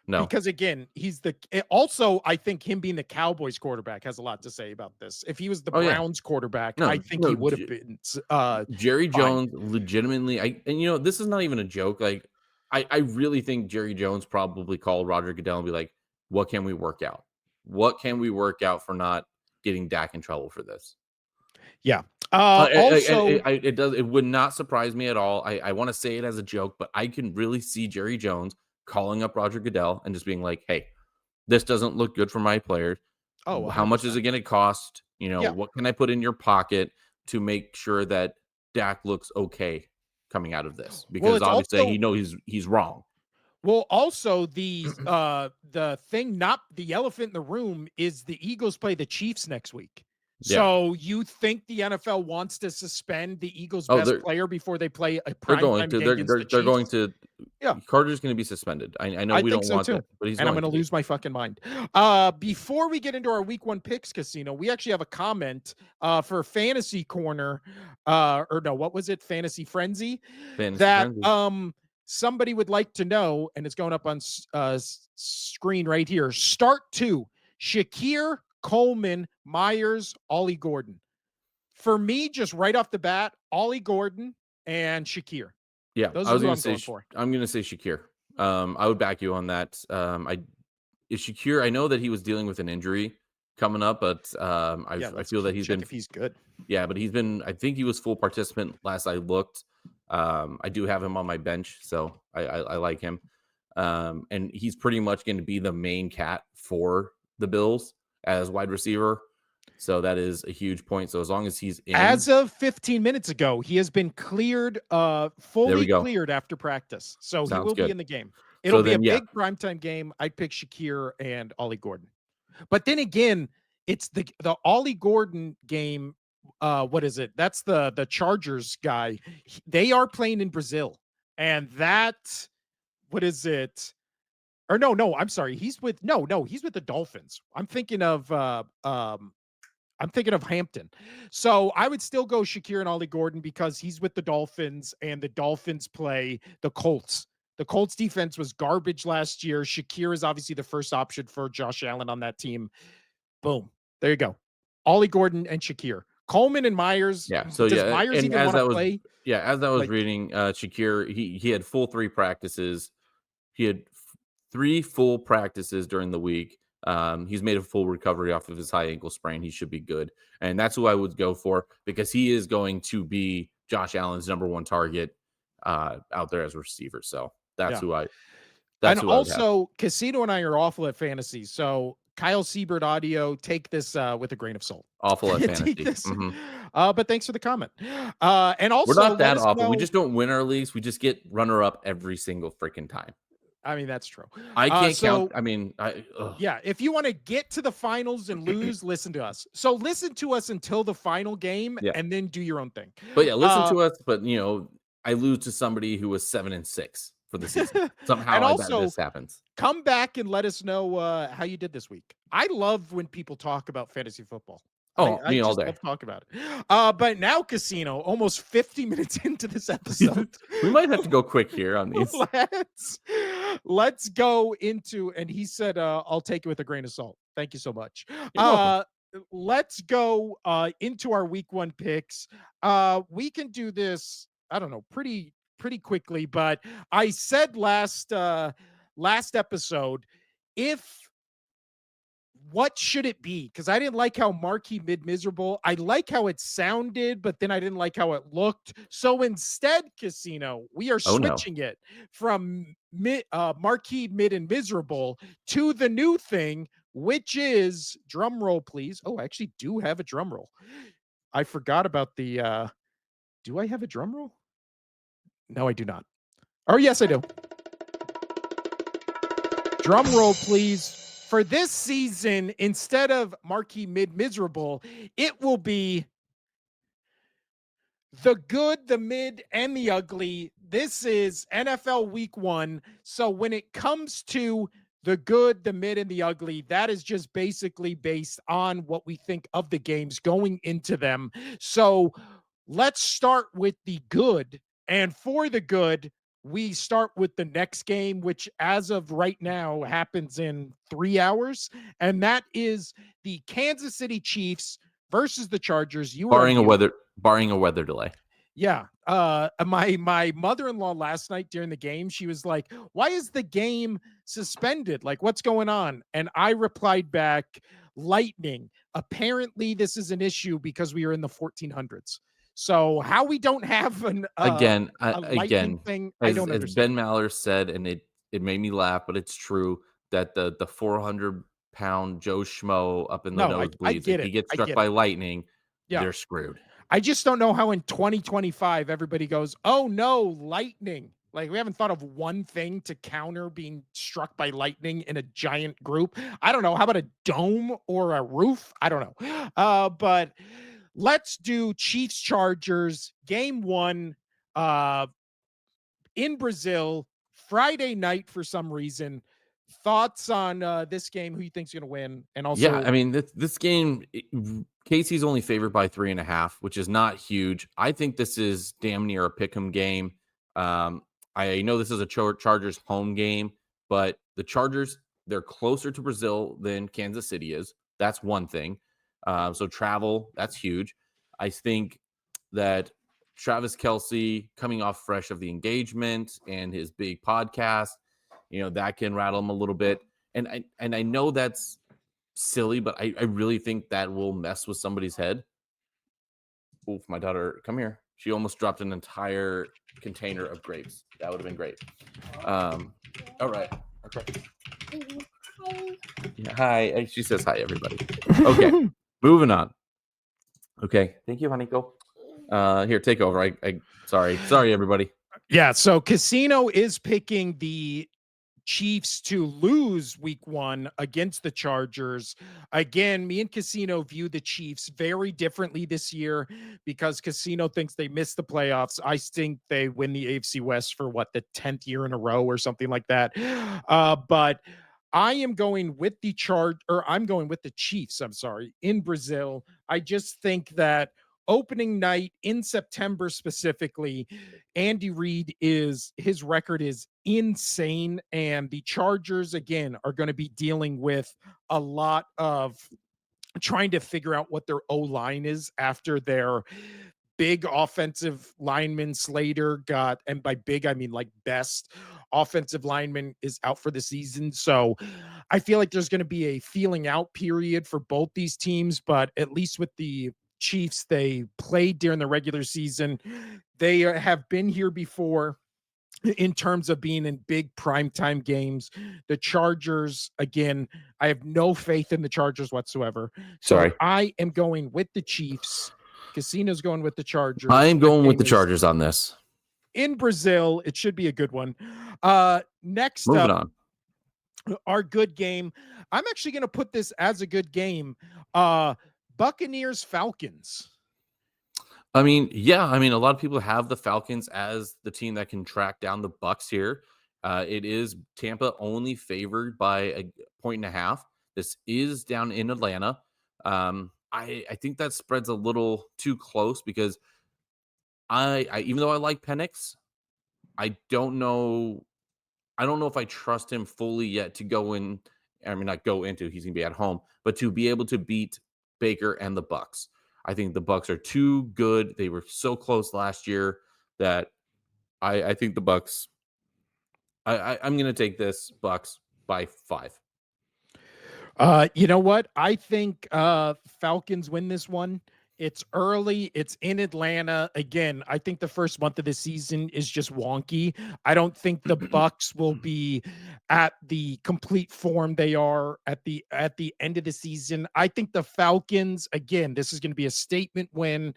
No. Because again, also, I think him being the Cowboys quarterback has a lot to say about this. If he was the Oh yeah. Browns quarterback, No. I think No. he would have been Jerry fine. Jones legitimately. This is not even a joke. Like, I really think Jerry Jones probably called Roger Goodell and be like, "What can we work out? What can we work out for not getting Dak in trouble for this?" Yeah. And Also, it would not surprise me at all. I want to say it as a joke, but I can really see Jerry Jones calling up Roger Goodell and just being like, "Hey, this doesn't look good for my players. oh, How much is 100%. it going to cost? Yeah. What can I put in your pocket to make sure that Dak looks okay coming out of this?" Well, Because it's obviously he also knows he's wrong. the thing, not the elephant in the room, is the Eagles play the Chiefs next week. Yeah. So you think the NFL wants to suspend the Eagles' Oh, best player before they play a they're going primetime to game against the they're going Chiefs? to Yeah. Carter's going to be suspended. I know I we think don't so want too. that, but he's And I'm going going to to be. lose my fucking mind. Before we get into our week one picks, Casino, we actually have a comment for Fantasy Corner, or no, what was it? Fantasy Frenzy, Fantasy that frenzy. somebody would like to know, and it's going up on screen right here. Start two: Shakir, Coleman, Myers, Ollie Gordon. For me, just right off the bat, Ollie Gordon and Shakir. Yeah, Those I are was who going to I'm say going for. I'm going to say Shakir. I would back you on that. I is Shakir. I know that he was dealing with an injury coming up, but Yeah, I let's feel that he's check been if he's good. yeah, but he's been. I think he was full participant last I looked. I do have him on my bench, so I like him. And he's pretty much going to be the main cat for the Bills as wide receiver. So that is a huge point. So as long as he's in, As of 15 minutes ago, he has been cleared, fully go. cleared after practice. So he Sounds will be good. in the game. It'll So be a then, yeah. big primetime game. I'd pick Shakir and Ollie Gordon. But then again, it's the Ollie Gordon game. What is it? That's the Chargers guy. They are playing in Brazil. And that, what is it? Or no, I'm sorry. He's with the Dolphins. I'm thinking of Hampton. So I would still go Shakir and Ollie Gordon because he's with the Dolphins and the Dolphins play the Colts. The Colts defense was garbage last year. Shakir is obviously the first option for Josh Allen on that team. Boom. There you go. Ollie Gordon and Shakir. Coleman and Myers. Yeah. So Does yeah, Myers and even as want I to was play? as I was Like, reading, Shakir, he had full 3 practices. He had 3 full practices during the week. He's made a full recovery off of his high ankle sprain. He should be good. And that's who I would go for because he is going to be Josh Allen's number 1 target out there as a receiver. So that's yeah. who I And would have. also, Casino and I are awful at fantasy. So Kyle Siebert audio, take this with a grain of salt. Awful at Take fantasy. this. Mhm. But thanks for the comment. And also, We're not let that us awful. We know- just don't win our leagues. We just get runner up every single freaking time. I mean, that's true. I can't count. I mean, yeah, if you want to get to the finals and lose, listen to us. So listen to us until the final game Yeah. and then do your own thing. But yeah, listen to us. But I lose to somebody who was 7-6 for the season. Somehow, And I bet also, this happens. come back and let us know how you did this week. I love when people talk about fantasy football. Oh, I me all just day. love talking about it. But now, Casino, almost 50 minutes into this episode, We might have to go quick here on these. let's go into, and he said, I'll take it with a grain of salt. Thank you so much. You're welcome. Let's go into our week 1 picks. We can do this, I don't know, pretty quickly, but I said last episode, what should it be? Because I didn't like how Marquee Mid-Miserable. I like how it sounded, but then I didn't like how it looked. So instead, Casino, we are switching it from Marquee Mid and Miserable to the new thing, which is, drum roll, please. Oh, I actually do have a drum roll. I forgot about the, do I have a drum roll? No, I do not. Oh, yes, I do. Drum roll, please. For this season, instead of Marquee Mid-Miserable, it will be the good, the mid, and the ugly. This is NFL Week 1. So when it comes to the good, the mid, and the ugly, that is just basically based on what we think of the games going into them. So let's start with the good. And for the good, we start with the next game, which as of right now happens in 3 hours. And that is the Kansas City Chiefs versus the Chargers. You are barring a weather delay. Yeah. My mother-in-law last night during the game, she was like, why is the game suspended? Like, what's going on? And I replied back, lightning. Apparently this is an issue because we are in the 1400s. So how we don't have a lightning thing, I don't understand. As Ben Maller said, and it made me laugh, but it's true that the 400-pound Joe Schmo up in the nosebleeds, if he gets struck by lightning, they're screwed. I just don't know how in 2025 everybody goes, oh no, lightning. Like, we haven't thought of one thing to counter being struck by lightning in a giant group. I don't know. How about a dome or a roof? I don't know. But let's do Chiefs Chargers game 1 in Brazil, Friday night for some reason. Thoughts on this game? Who you think's going to win? And also, yeah, I mean, this game, Casey's only favored by 3.5, which is not huge. I think this is damn near a pick'em game. I know this is a Chargers home game, but the Chargers, they're closer to Brazil than Kansas City is. That's one thing. So travel, that's huge. I think that Travis Kelce coming off fresh of the engagement and his big podcast, that can rattle him a little bit. And I know that's silly, but I really think that will mess with somebody's head. Oof, my daughter, come here. She almost dropped an entire container of grapes. That would have been great. All right. Okay. Yeah, hi. She says hi, everybody. Okay. Moving on. Okay. Thank you, honey. Go. Here, take over. Sorry, everybody. Yeah, so Casino is picking the Chiefs to lose week 1 against the Chargers. Again, me and Casino view the Chiefs very differently this year because Casino thinks they missed the playoffs. I think they win the AFC West for the 10th year in a row or something like that. But I am going with I'm going with the Chiefs, I'm sorry, in Brazil. I just think that opening night in September specifically, Andy Reid his record is insane. And the Chargers, again, are going to be dealing with a lot of trying to figure out what their O line is after their big offensive lineman Slater got, and by big, I mean like best offensive lineman is out for the season. So I feel like there's going to be a feeling out period for both these teams, but at least with the Chiefs, they played during the regular season. They have been here before in terms of being in big primetime games. The Chargers, again, I have no faith in the Chargers whatsoever. So Sorry. I am going with the Chiefs. Casino's going with the Chargers. I am going with the game is Chargers on this. in Brazil. It should be a good one. Next Moving up, on. our good game. I'm actually going to put this as a good game. Buccaneers Falcons. I mean, yeah. I mean, a lot of people have the Falcons as the team that can track down the Bucks here. It is Tampa only favored by 1.5. This is down in Atlanta. I think that spread's a little too close because I even though I like Penix, I don't know if I trust him fully yet to go in. I mean, not go into. He's gonna be at home, but to be able to beat Baker and the Bucks. I think the Bucks are too good. They were so close last year that I think the Bucks. I'm gonna take this Bucks by 5. You know what? I think Falcons win this one. It's early. It's in Atlanta. Again, I think the first month of the season is just wonky. I don't think the Bucks will be at the complete form they are at the end of the season. I think the Falcons, again, this is going to be a statement win.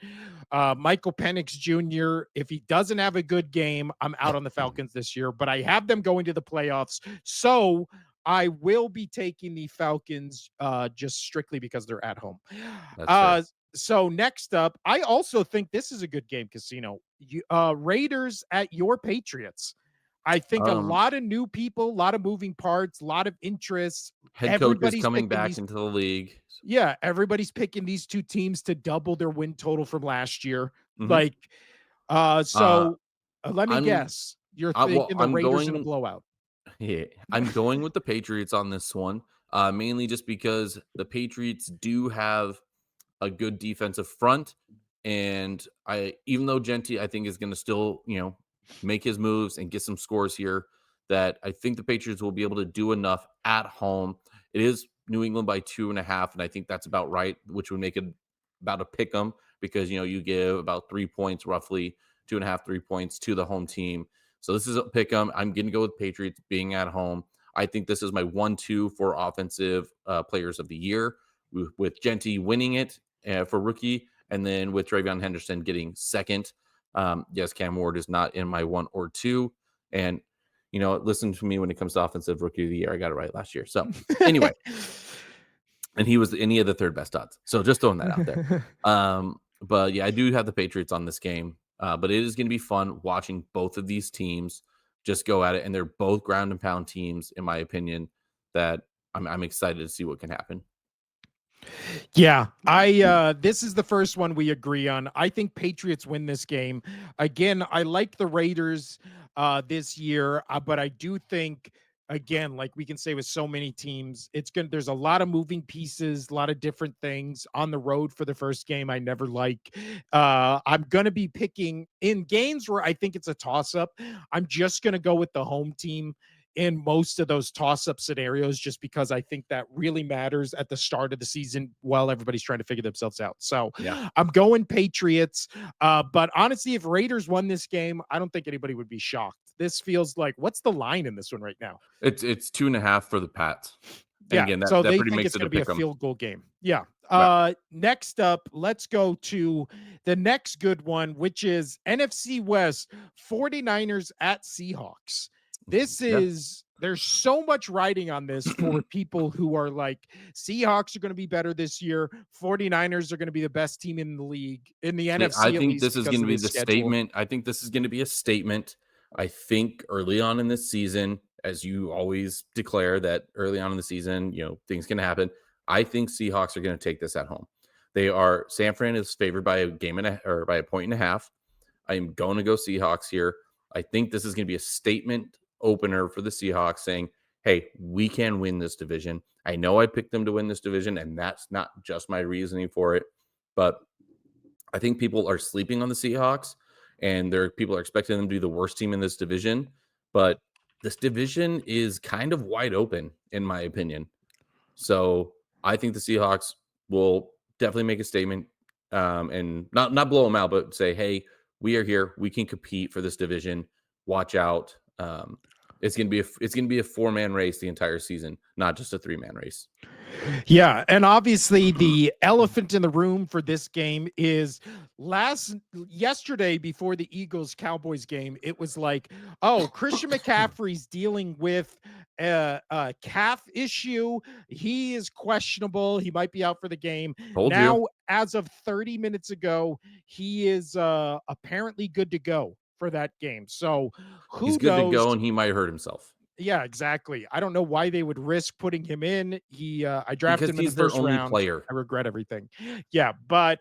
Michael Penix Jr., if he doesn't have a good game, I'm out on the Falcons this year, but I have them going to the playoffs. So I will be taking the Falcons just strictly because they're at home. So next up, I also think this is a good game, Casino. Raiders at your Patriots. I think a lot of new people, a lot of moving parts, a lot of interest. Head coach is coming back into the league. Yeah, everybody's picking these two teams to double their win total from last year. Mm-hmm. Let me guess. You're thinking the Raiders in a blowout. Yeah, I'm going with the Patriots on this one, mainly just because the Patriots do have a good defensive front, and even though Genti, I think, is going to still, make his moves and get some scores here, that I think the Patriots will be able to do enough at home. It is New England by 2.5, and I think that's about right, which would make it about a pick 'em because you give about 3 points, roughly 2.5, 3 points to the home team. So this is a pick 'em. I'm going to go with Patriots being at home. I think this is my 1-2 for offensive players of the year, with Genti winning it for rookie, and then with Travion Henderson getting second. Yes, Cam Ward is not in my 1 or 2. And, listen to me when it comes to offensive rookie of the year. I got it right last year. So anyway, and he was any of the third best odds. So just throwing that out there. But yeah, I do have the Patriots on this game. But it is going to be fun watching both of these teams just go at it. And they're both ground and pound teams, in my opinion, that I'm excited to see what can happen. Yeah, this is the first one we agree on. I think Patriots win this game. Again, I like the Raiders this year, but I do think, again, like we can say with so many teams, there's a lot of moving pieces, a lot of different things on the road for the first game. I never like. I'm gonna be picking in games where I think it's a toss-up. I'm just gonna go with the home team in most of those toss-up scenarios, just because I think that really matters at the start of the season while everybody's trying to figure themselves out. So yeah, I'm going Patriots. But honestly, if Raiders won this game, I don't think anybody would be shocked. this feels like, what's the line in this one right now? It's 2.5 for the Pats. And Yeah, again, so that they pretty think makes it's it a gonna be a pick 'em. field goal game. Yeah. Yeah. Next up, let's go to the next good one, which is NFC West 49ers at Seahawks. This Yeah. is there's so much writing on this for people who are like, Seahawks are gonna be better this year. 49ers are gonna be the best team in the league, in the See, I NFC at think least this is because gonna of be the the schedule. statement. I think this is gonna be a statement. I think early on in this season, as you always declare that early on in the season, things can happen. I think Seahawks are gonna take this at home. San Fran is favored by a game or by a point and a half. I'm going to go Seahawks here. I think this is going to be a statement opener for the Seahawks saying, hey, we can win this division. I know I picked them to win this division, and that's not just my reasoning for it, but I think people are sleeping on the Seahawks, and people are expecting them to be the worst team in this division. But this division is kind of wide open, in my opinion. So I think the Seahawks will definitely make a statement, and not blow them out, but say, "Hey, we are here. We can compete for this division. Watch out." It's gonna be a 4-man race the entire season, not just a 3-man race. Yeah, and obviously the elephant in the room for this game is yesterday before the Eagles Cowboys game, it was like, oh, Christian McCaffrey's dealing with a calf issue. He is questionable. He might be out for the game. Told you Now, as of 30 minutes ago, he is apparently good to go for that game. So he's who good to knows? go, and he might hurt himself Yeah, exactly. I don't know why they would risk putting him in. I because drafted him in the he's their first only round. player. I regret everything. Yeah, but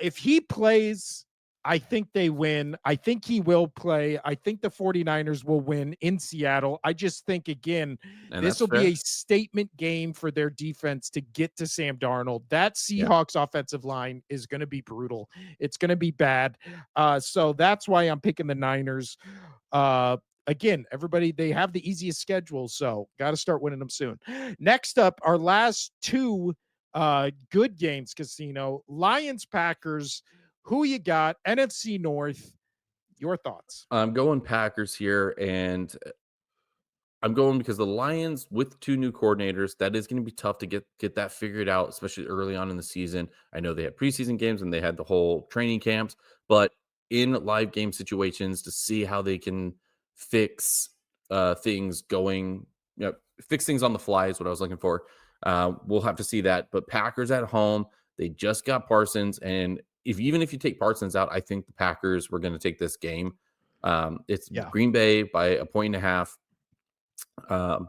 if he plays, I think they win. I think he will play. I think the 49ers will win in Seattle. I just think, again, And this that's will be fair. a statement game for their defense to get to Sam Darnold. That Yeah. Seahawks offensive line is going to be brutal. It's going to be bad. So that's why I'm picking the Niners. Again, everybody, they have the easiest schedule, so got to start winning them soon. Next up, our last two good games, Casino. Lions Packers. Who you got? NFC North. Your thoughts? I'm going Packers here, and I'm going because the Lions with 2 new coordinators, that is going to be tough to get that figured out, especially early on in the season. I know they had preseason games and they had the whole training camps, but in live game situations to see how they can fix things going, fix things on the fly is what I was looking for. We'll have to see that. But Packers at home, they just got Parsons, and even if you take Parsons out, I think the Packers were going to take this game. It's Yeah. Green Bay by a point and a half. Um,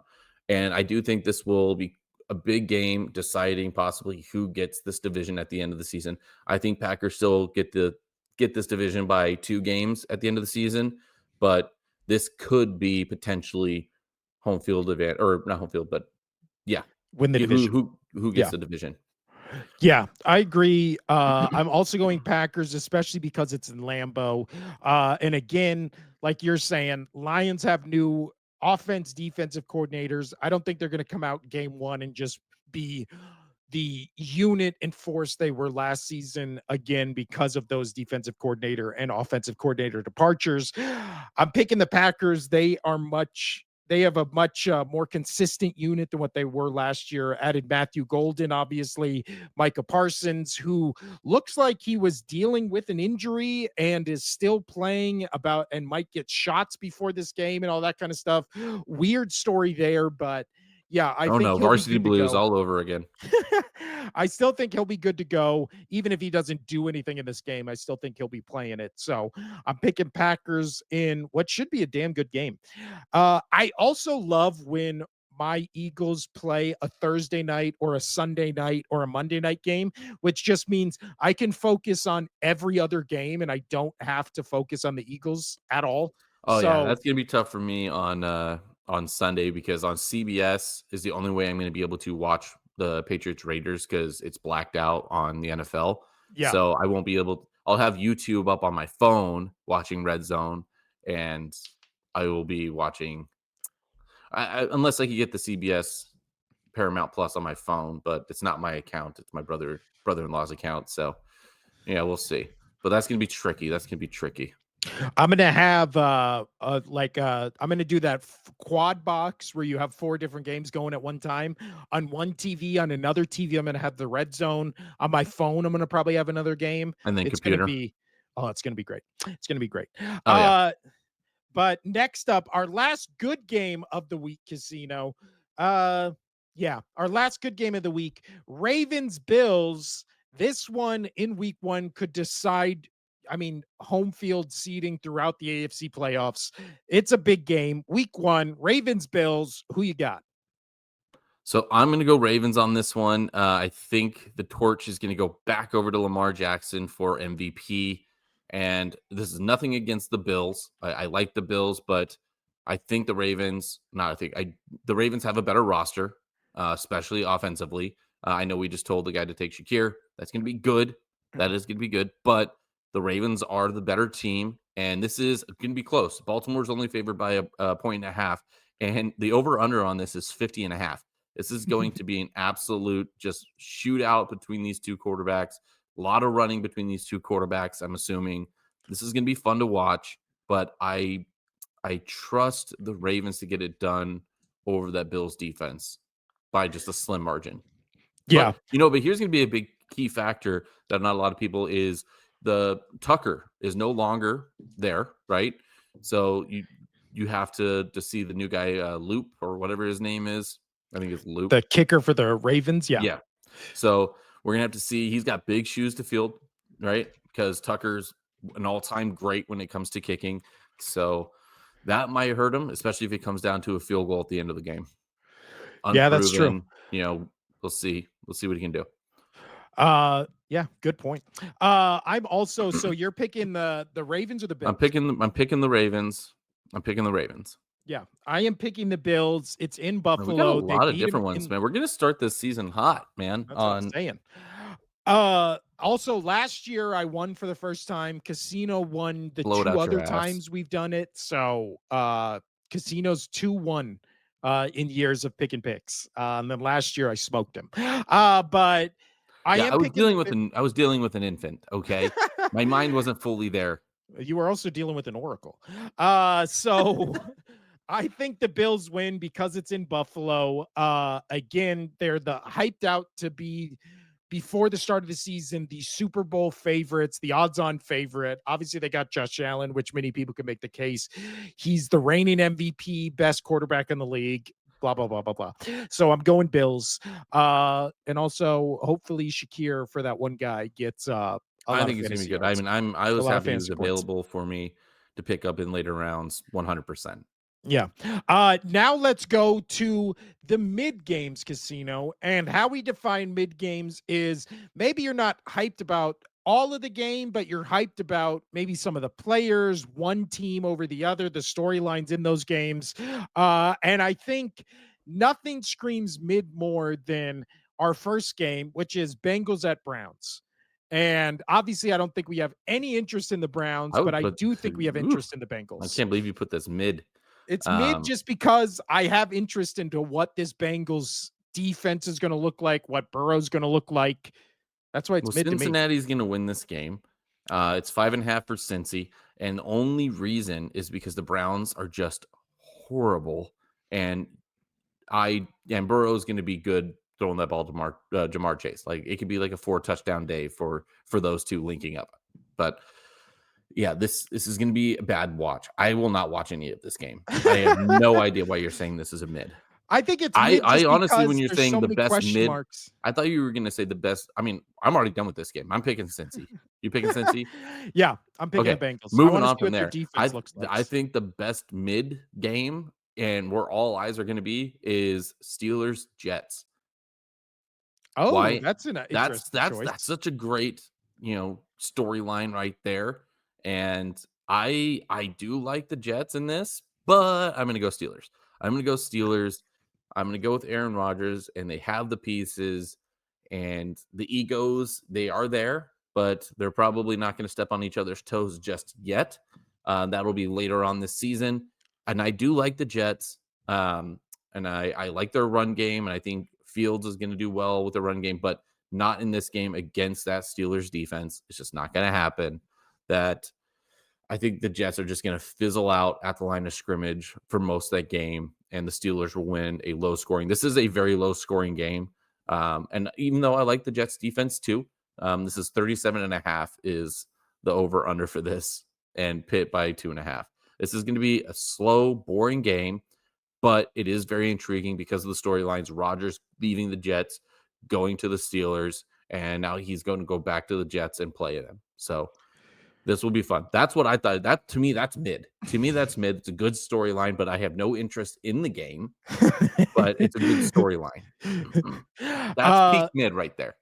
and I do think this will be a big game deciding possibly who gets this division at the end of the season. I think Packers still get this division by 2 games at the end of the season, but this could be potentially home field event or not home field, but yeah, Win the division. who gets Yeah. the division? Yeah, I agree. I'm also going Packers, especially because it's in Lambeau. And again, like you're saying, Lions have new defensive coordinators. I don't think they're going to come out game one and just be the unit and force they were last season again because of those defensive coordinator and offensive coordinator departures. I'm picking the Packers. They have a much more consistent unit than what they were last year. Added Matthew Golden, obviously, Micah Parsons, who looks like he was dealing with an injury and is still playing and might get shots before this game and all that kind of stuff. Weird story there, but yeah, I Oh think no, he'll be varsity good to blues go. all over again. I still think he'll be good to go, even if he doesn't do anything in this game. I still think he'll be playing it. So I'm picking Packers in what should be a damn good game. I also love when my Eagles play a Thursday night or a Sunday night or a Monday night game, which just means I can focus on every other game and I don't have to focus on the Eagles at all. Oh yeah, So that's gonna be tough for me on Sunday because on CBS is the only way I'm gonna be able to watch the Patriots Raiders because it's blacked out on the NFL. yeah, So I won't be able. I'll have YouTube up on my phone watching Red Zone, and I will be watching. Unless I can get the CBS Paramount Plus on my phone, but it's not my account. It's my brother-in-law's account. So yeah, we'll see. But that's gonna be tricky. That's gonna be tricky. I'm gonna have I'm gonna do that quad box where you have 4 different games going at one time on one TV. On another TV, I'm gonna have the red zone. On my phone, I'm gonna probably have another game. And then It's gonna computer. be it's gonna be great. It's gonna be great. Oh yeah. Uh, but next up, our last good game of the week, Casino. Yeah, our last good game of the week, Ravens Bills. This one in week 1 could decide, I mean, home field seating throughout the AFC playoffs. It's a big game. Week 1, Ravens Bills. Who you got? So I'm going to go Ravens on this one. I think the torch is going to go back over to Lamar Jackson for MVP. And this is nothing against the Bills. I like the Bills, but I think the Ravens, the Ravens have a better roster, especially offensively. I know we just told the guy to take Shakir. That's going to be good. That is going to be good. But the Ravens are the better team. And this is going to be close. Baltimore's only favored by a point and a half. And the over-under on this is 50.5. This is going to be an absolute just shootout between these two quarterbacks. A lot of running between these two quarterbacks, I'm assuming. This is going to be fun to watch, but I trust the Ravens to get it done over that Bills defense by just a slim margin. Yeah. But here's going to be a big key factor that not a lot of people is the Tucker is no longer there, right? So you have to see the new guy, Loop or whatever his name is. I think it's Loop. The kicker for the Ravens. Yeah. Yeah. So we're gonna have to see. He's got big shoes to fill, right? Because Tucker's an all-time great when it comes to kicking. So that might hurt him, especially if it comes down to a field goal at the end of the game. Yeah, that's true. We'll see. We'll see what he can do. Yeah, good point. I'm also so you're picking the Ravens or the Bills? I'm picking the Ravens. Yeah, I am picking the Bills. It's in Buffalo. We got a lot of different ones, man. We're gonna start this season hot, man. That's what I'm saying. Also also last year I won for the first time. Casino won the 2 other times we've done it. So Casino's 2-1 in years of picking picks. And then last year I smoked him. But I was dealing with an infant, okay? My mind wasn't fully there. You were also dealing with an oracle. So I think the Bills win because it's in Buffalo. Again, they're the hyped out to be before the start of the season, the Super Bowl favorites, the odds-on favorite. Obviously, they got Josh Allen, which many people can make the case. He's the reigning MVP, best quarterback in the league. Blah, blah, blah, blah, blah. So I'm going Bills. And also, hopefully, Shakir for that one guy gets I think it's going to be good. Yards. I mean, I was happy he was available for me to pick up in later rounds 100%. Yeah. Now let's go to the mid games, Casino. And how we define mid games is maybe you're not hyped about all of the game, but you're hyped about maybe some of the players, one team over the other, the storylines in those games. And I think nothing screams mid more than our first game, which is Bengals at Browns. And obviously, I don't think we have any interest in the Browns, but I do think we have interest in the Bengals. I can't believe you put this mid. It's mid just because I have interest into what this Bengals defense is going to look like, what Burrow's going to look like. That's why it's mid to me. Cincinnati's going to win this game. It's 5.5 for Cincy. And the only reason is because the Browns are just horrible. And Burrow's going to be good throwing that ball to Jamar Chase. Like it could be like a 4-touchdown day for those two linking up. But yeah, this is going to be a bad watch. I will not watch any of this game. I have no idea why you're saying this is a mid. I think it's mid. I honestly, when you're saying the best mid, marks. I thought you were going to say the best. I mean, I'm already done with this game. I'm picking Cincy. You picking Cincy? Yeah, I'm picking the Bengals. Moving on from there. I think the best mid game and where all eyes are going to be is Steelers Jets. Oh, why? That's an interesting choice. That's such a great storyline right there. And I do like the Jets in this, but I'm going to go Steelers. I'm going to go with Aaron Rodgers, and they have the pieces and the egos. They are there, but they're probably not going to step on each other's toes just yet. That'll be later on this season. And I do like the Jets, and I like their run game, and I think Fields is going to do well with the run game, but not in this game against that Steelers defense. It's just not going to happen. I think the Jets are just going to fizzle out at the line of scrimmage for most of that game, and the Steelers will win a low scoring. This is a very low scoring game. And even though I like the Jets defense too, this is 37.5 is the over under for this, and Pitt by 2.5. This is going to be a slow, boring game, but it is very intriguing because of the storylines. Rodgers leaving the Jets, going to the Steelers, and now he's going to go back to the Jets and play them. So this will be fun. That's what I thought. That to me, that's mid. To me, that's mid. It's a good storyline, but I have no interest in the game. But it's a good storyline. That's peak mid right there.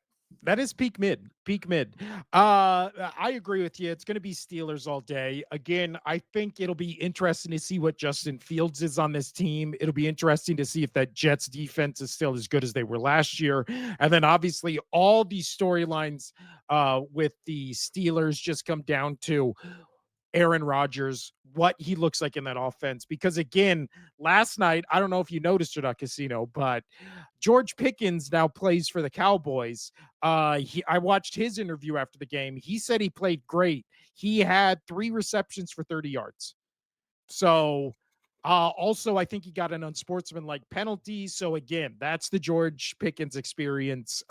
That is peak mid. Peak mid. I agree with you. It's going to be Steelers all day. Again, I think it'll be interesting to see what Justin Fields is on this team. It'll be interesting to see if that Jets defense is still as good as they were last year. And then obviously all these storylines with the Steelers just come down to Aaron Rodgers, what he looks like in that offense. Because again, last night, I don't know if you noticed or not, Casino, but George Pickens now plays for the Cowboys. I watched his interview after the game. He said he played great. He had 3 receptions for 30 yards. So also, I think he got an unsportsmanlike penalty. So again, that's the George Pickens experience.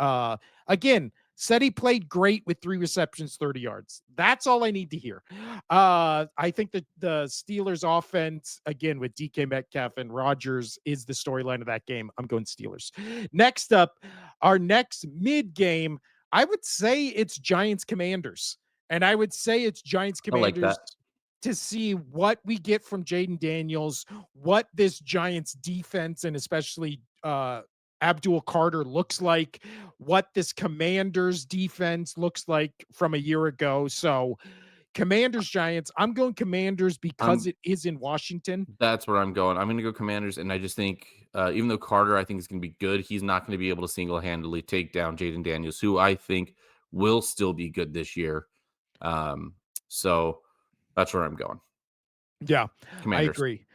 Again, said he played great with 3 receptions, 30 yards. That's all I need to hear. I think that the Steelers offense, again, with DK Metcalf and Rodgers, is the storyline of that game. I'm going Steelers. Next up, our next mid game, I would say it's Giants Commanders. And I would say it's Giants I like Commanders that. to see what we get from Jaden Daniels, what this Giants defense and especially Abdul Carter looks like, what this Commanders defense looks like from a year ago. So Commanders, Giants, I'm going Commanders because it is in Washington. That's where I'm going. I'm going to go Commanders, and I just think even though Carter I think is going to be good, he's not going to be able to single-handedly take down Jaden Daniels, who I think will still be good this year. So that's where I'm going. Yeah, Commanders. I agree.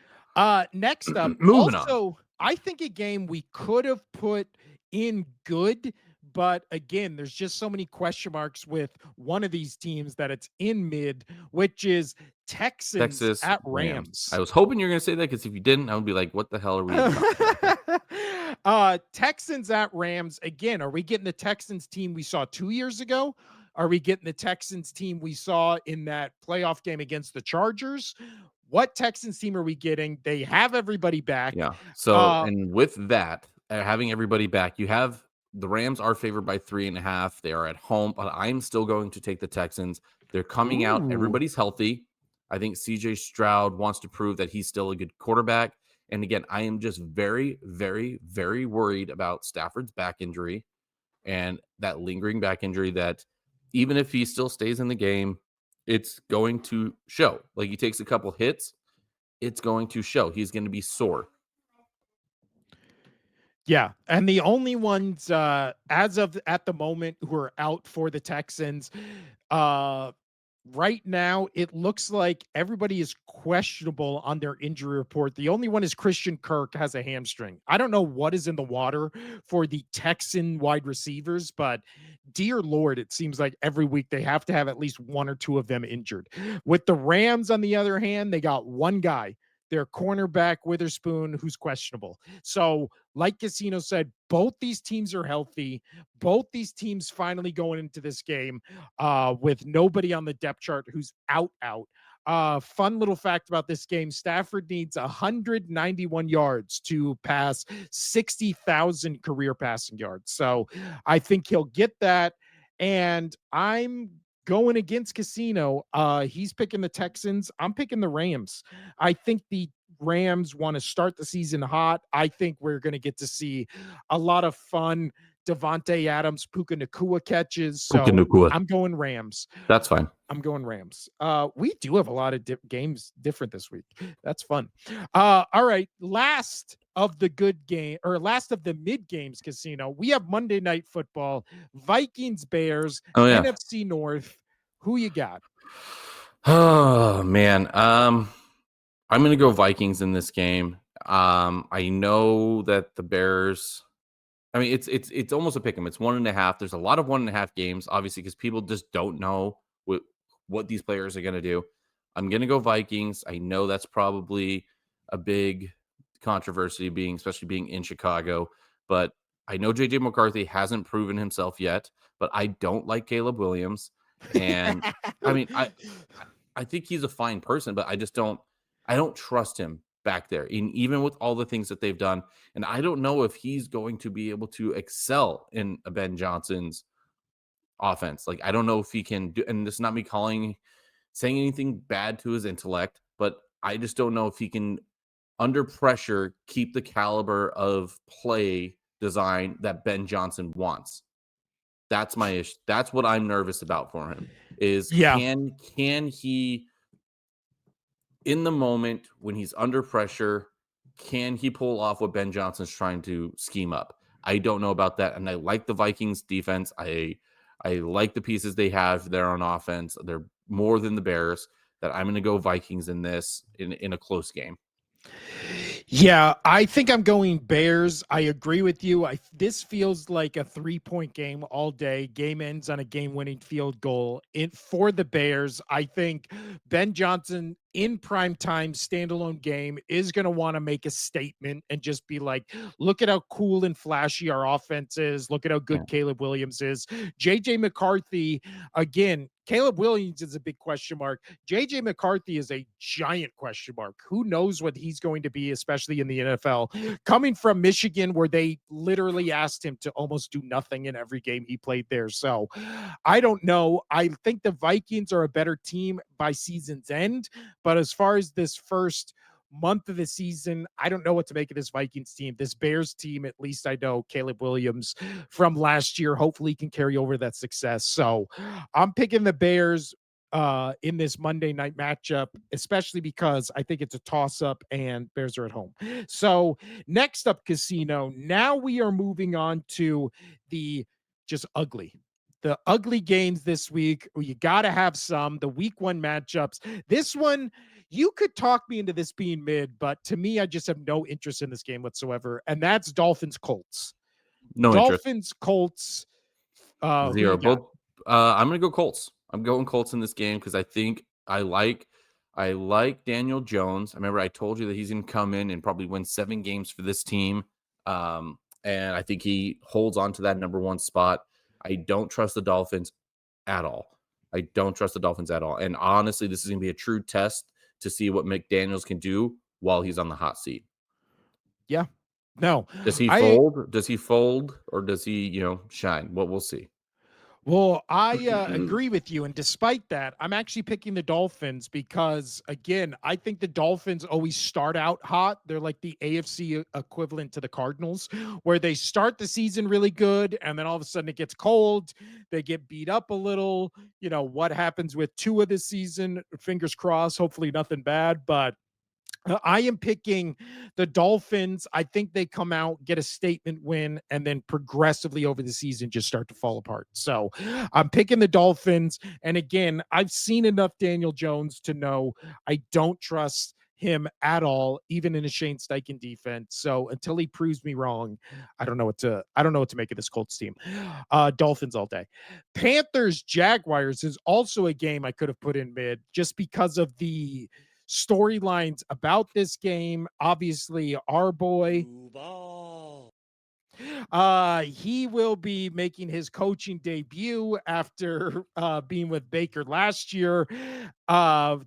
Next up, Moving on. also, I think a game we could have put in good, but again, there's just so many question marks with one of these teams that it's in mid, which is Texans Texas at Rams. Rams. I was hoping you were going to say that because if you didn't, I would be like, what the hell are we even talking about? Texans at Rams. Again, are we getting the Texans team we saw 2 years ago? Are we getting the Texans team we saw in that playoff game against the Chargers? What Texans team are we getting? They have everybody back. Yeah. So, and with that, having everybody back, you have the Rams are favored by 3.5. They are at home, but I'm still going to take the Texans. They're coming out. Everybody's healthy. I think CJ Stroud wants to prove that he's still a good quarterback. And again, I am just very, very, very worried about Stafford's back injury and that lingering back injury that even if he still stays in the game, it's going to show. Like he takes a couple hits, it's going to show. He's going to be sore. Yeah, and the only ones as of at the moment who are out for the Texans, right now it looks like everybody is questionable on their injury report. The only one is Christian Kirk has a hamstring. I don't know what is in the water for the Texan wide receivers, but dear Lord, it seems like every week they have to have at least 1 or 2 of them injured. With the Rams, on the other hand, they got one guy, their cornerback Witherspoon, who's questionable. So, like Casino said, both these teams are healthy. Both these teams finally going into this game with nobody on the depth chart who's out. Fun little fact about this game: Stafford needs 191 yards to pass 60,000 career passing yards. So, I think he'll get that. And I'm going against Casino. He's picking the Texans. I'm picking the Rams. I think the Rams want to start the season hot. I think we're going to get to see a lot of fun Devontae Adams, Puka Nacua catches. So I'm going Rams. That's fine. I'm going Rams. We do have a lot of games different this week. That's fun. All right. Last of the good game, or last of the mid games, Casino. We have Monday Night Football, Vikings, Bears, NFC North. Who you got? Oh man. I'm going to go Vikings in this game. I know that the Bears, I mean, it's almost a pick 'em. It's 1.5. There's a lot of 1.5 games, obviously, because people just don't know what these players are going to do. I'm going to go Vikings. I know that's probably a big controversy especially being in Chicago, but I know JJ McCarthy hasn't proven himself yet, but I don't like Caleb Williams. And I mean, I think he's a fine person, but I don't trust him back there. Even with all the things that they've done. And I don't know if he's going to be able to excel in a Ben Johnson's offense. Like, I don't know if he can do, and this is not me saying anything bad to his intellect, but I just don't know if he can, under pressure, keep the caliber of play design that Ben Johnson wants. That's my issue. That's what I'm nervous about for him is Yeah. can he, in the moment when he's under pressure, can he pull off what Ben Johnson's trying to scheme up? I don't know about that. And I like the Vikings defense. I like the pieces they have there on offense. They're more than the Bears. That I'm going to go Vikings in this in a close game. Yeah, I think I'm going Bears. I agree with you. This feels like a 3-point game all day. Game ends on a game-winning field goal. For the Bears, I think Ben Johnson in prime time standalone game is going to want to make a statement and just be like, look at how cool and flashy our offense is. Look at how good Caleb Williams is. JJ McCarthy, again, Caleb Williams is a big question mark. JJ McCarthy is a giant question mark. Who knows what he's going to be, especially in the NFL. Coming from Michigan, where they literally asked him to almost do nothing in every game he played there. So I don't know. I think the Vikings are a better team by season's end. But as far as this first month of the season, I don't know what to make of this Vikings team. This Bears team, at least I know Caleb Williams from last year, hopefully can carry over that success. So I'm picking the Bears in this Monday night matchup, especially because I think it's a toss-up and Bears are at home. So next up, Casino. Now we are moving on to the ugly games this week. You got to have the week 1 matchups. This one, you could talk me into this being mid, but to me, I just have no interest in this game whatsoever. And that's Dolphins Colts. No interest. Dolphins Colts. Zero. Both. I'm going to go Colts. I'm going Colts in this game because I think I like Daniel Jones. I remember I told you that he's going to come in and probably win 7 games for this team. And I think he holds on to that number 1 spot. I don't trust the Dolphins at all. And honestly, this is going to be a true test to see what McDaniels can do while he's on the hot seat. Yeah. No. Does he fold? Does he fold or does he, shine? What we'll see. Well, I agree with you. And despite that, I'm actually picking the Dolphins because, again, I think the Dolphins always start out hot. They're like the AFC equivalent to the Cardinals, where they start the season really good, and then all of a sudden it gets cold. They get beat up a little. What happens with Tua this season? Fingers crossed. Hopefully nothing bad, but I am picking the Dolphins. I think they come out, get a statement win, and then progressively over the season just start to fall apart. So I'm picking the Dolphins. And again, I've seen enough Daniel Jones to know I don't trust him at all, even in a Shane Steichen defense. So until he proves me wrong, I don't know what to make of this Colts team. Dolphins all day. Panthers Jaguars is also a game I could have put in mid just because of the storylines about this game. Obviously, our boy, he will be making his coaching debut after being with Baker last year.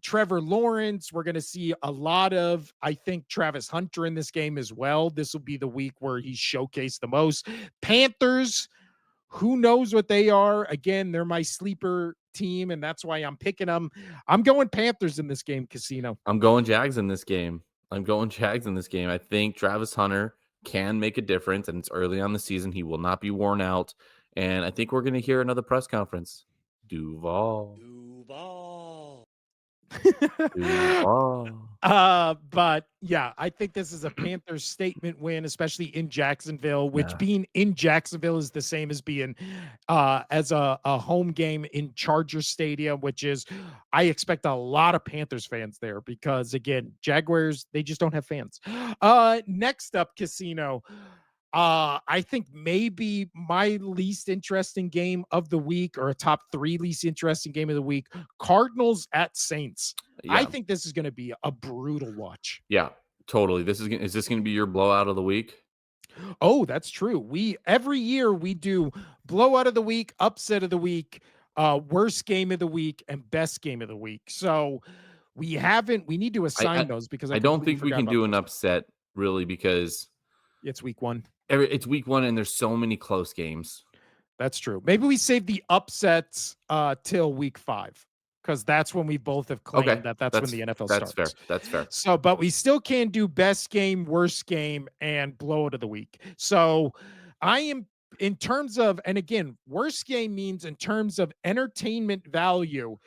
Trevor Lawrence, we're going to see a lot of, I think, Travis Hunter in this game as well. This will be the week where he's showcased the most. Panthers, who knows what they are? Again, they're my sleeper team, and that's why I'm picking them. I'm going Panthers in this game, Casino. I'm going Jags in this game. I think Travis Hunter can make a difference, and it's early on the season. He will not be worn out, and I think we're going to hear another press conference. Duval. But yeah, I think this is a Panthers statement win, especially in Jacksonville, which being in Jacksonville is the same as being as a home game in Charger Stadium, which is, I expect a lot of Panthers fans there because, again, Jaguars, they just don't have fans. Next up, Casino. I think maybe my least interesting game of the week, or a top 3 least interesting game of the week, Cardinals at Saints. I Yeah. think this is gonna be a brutal watch. Yeah. Totally. Is this going to be your blowout of the week? Oh, that's true. Every year we do blowout of the week, upset of the week, worst game of the week, and best game of the week. So we need to I assign I, those because I I don't completely think we forgot can about do an those. upset really because It's week 1. it's week 1 and there's so many close games. That's true. Maybe we save the upsets till week 5, because that's when we both have Okay. claimed that that's when the NFL That's starts. fair. That's fair. So, but we still can do best game, worst game, and blowout of the week. So I am, in terms of, and again, worst game means in terms of entertainment value,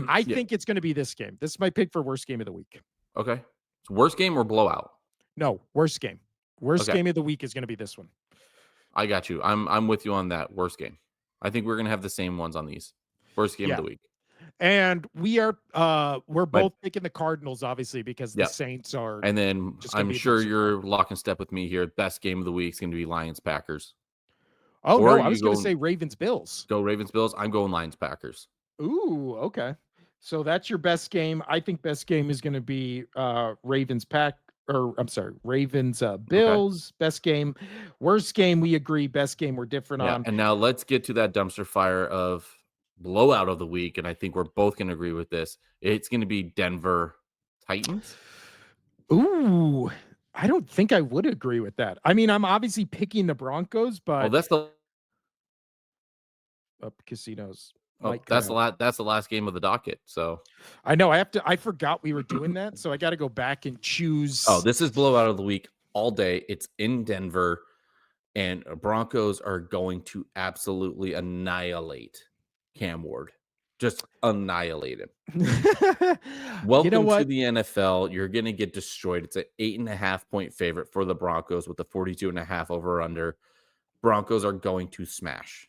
I Yeah. think it's going to be this game. This is my pick for worst game of the week. Okay. It's worst game or blowout? No, worst game. Worst Okay. game of the week is going to be this one. I got you. I'm with you on that. Worst game. I think we're gonna have the same ones on these. Worst game of Yeah. the week. And we're My both picking the Cardinals, obviously, because the yeah. Saints are And then just going to I'm be sure the Super Bowl. you're lock and step with me here. Best game of the week is gonna be Lions Packers. Oh, Or no, I you was going to go say Ravens Bills. go Ravens Bills. I'm going Lions Packers. Ooh, okay. So that's your best game. I think best game is going to be Ravens Ravens Okay. Bills. Best game. Worst game, we agree. Best game, we're different Yeah. on. And now let's get to that dumpster fire of blowout of the week. And I think we're both gonna agree with this. It's gonna be Denver Titans. Ooh, I don't think I would agree with that. I mean, I'm obviously picking the Broncos, Oh, but that's the casinos oh, might cut out. that's the last game of the docket. So I know I forgot we were doing that. So I got to go back and choose. this is blowout of the week all day. It's in Denver, and Broncos are going to absolutely annihilate Cam Ward. Just annihilate him. You know Welcome to what? the NFL. You're going to get destroyed. It's an 8.5-point favorite for the Broncos with the 42.5 over under. Broncos are going to smash.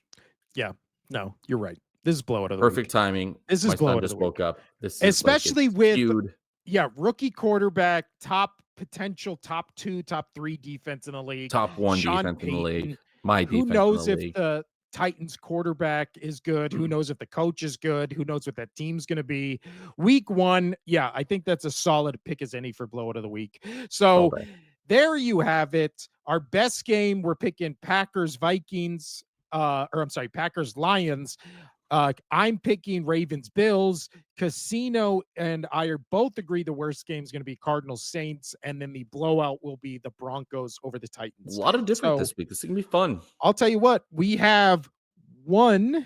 Yeah, no, you're right. This is blowout of the Perfect week. timing. This My is son blowout of just the woke week. up. This is Especially it's with, skewed. yeah, rookie quarterback, potential top 2, top 3 defense in the league. Top 1 Sean defense in the league. Payton. My Who defense in the knows if league. the Titans quarterback is good? Who knows if the coach is good? Who knows what that team's going to be? Week 1, yeah, I think that's a solid pick as any for blowout of the week. All So day. there you have it. Our best game, we're picking Packers Vikings, Packers Lions. I'm picking Ravens Bills. Casino and I are both agree the worst game is going to be Cardinals Saints, and then the blowout will be the Broncos over the A Titans. lot of different So this week. This is going to be fun. I'll tell you what, we have 1,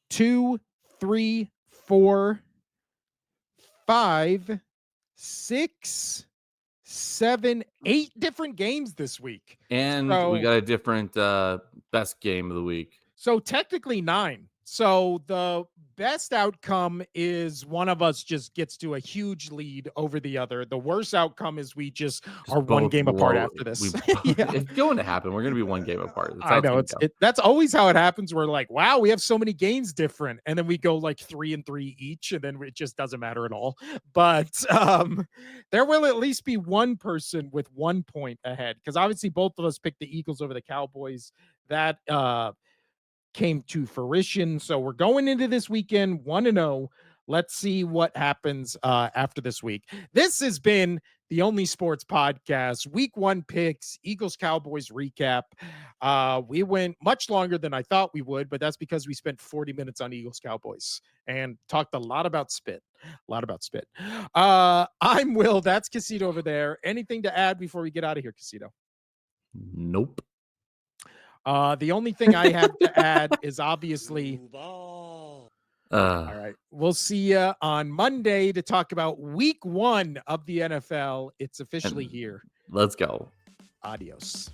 2, 3, 4, 5, 6, 7, 8 different games this week. And we So got a different best game of the week. So technically 9. So the best outcome is one of us just gets to a huge lead over the other. The worst outcome is we just are one both game apart blow- after this. Yeah. It's going to happen. We're going to be one game apart. That's how I know gonna go. that's always how it happens. We're like, wow, we have so many games different, and then we go like 3-3 each, and then it just doesn't matter at all. But there will at least be one person with 1 point ahead, because obviously both of us picked the Eagles over the Cowboys. That came to fruition. So we're going into this weekend 1-0. Let's see what happens after this week. This has been the Only Sports Podcast, Week 1 picks, Eagles Cowboys recap. We went much longer than I thought we would, but that's because we spent 40 minutes on Eagles Cowboys and talked a lot about spit. I'm Will. That's Casito over there. Anything to add before we get out of here, Casito? Nope. The only thing I have to add is obviously, all right, we'll see you on Monday to talk about week 1 of the NFL. It's officially here. Let's go. Adios.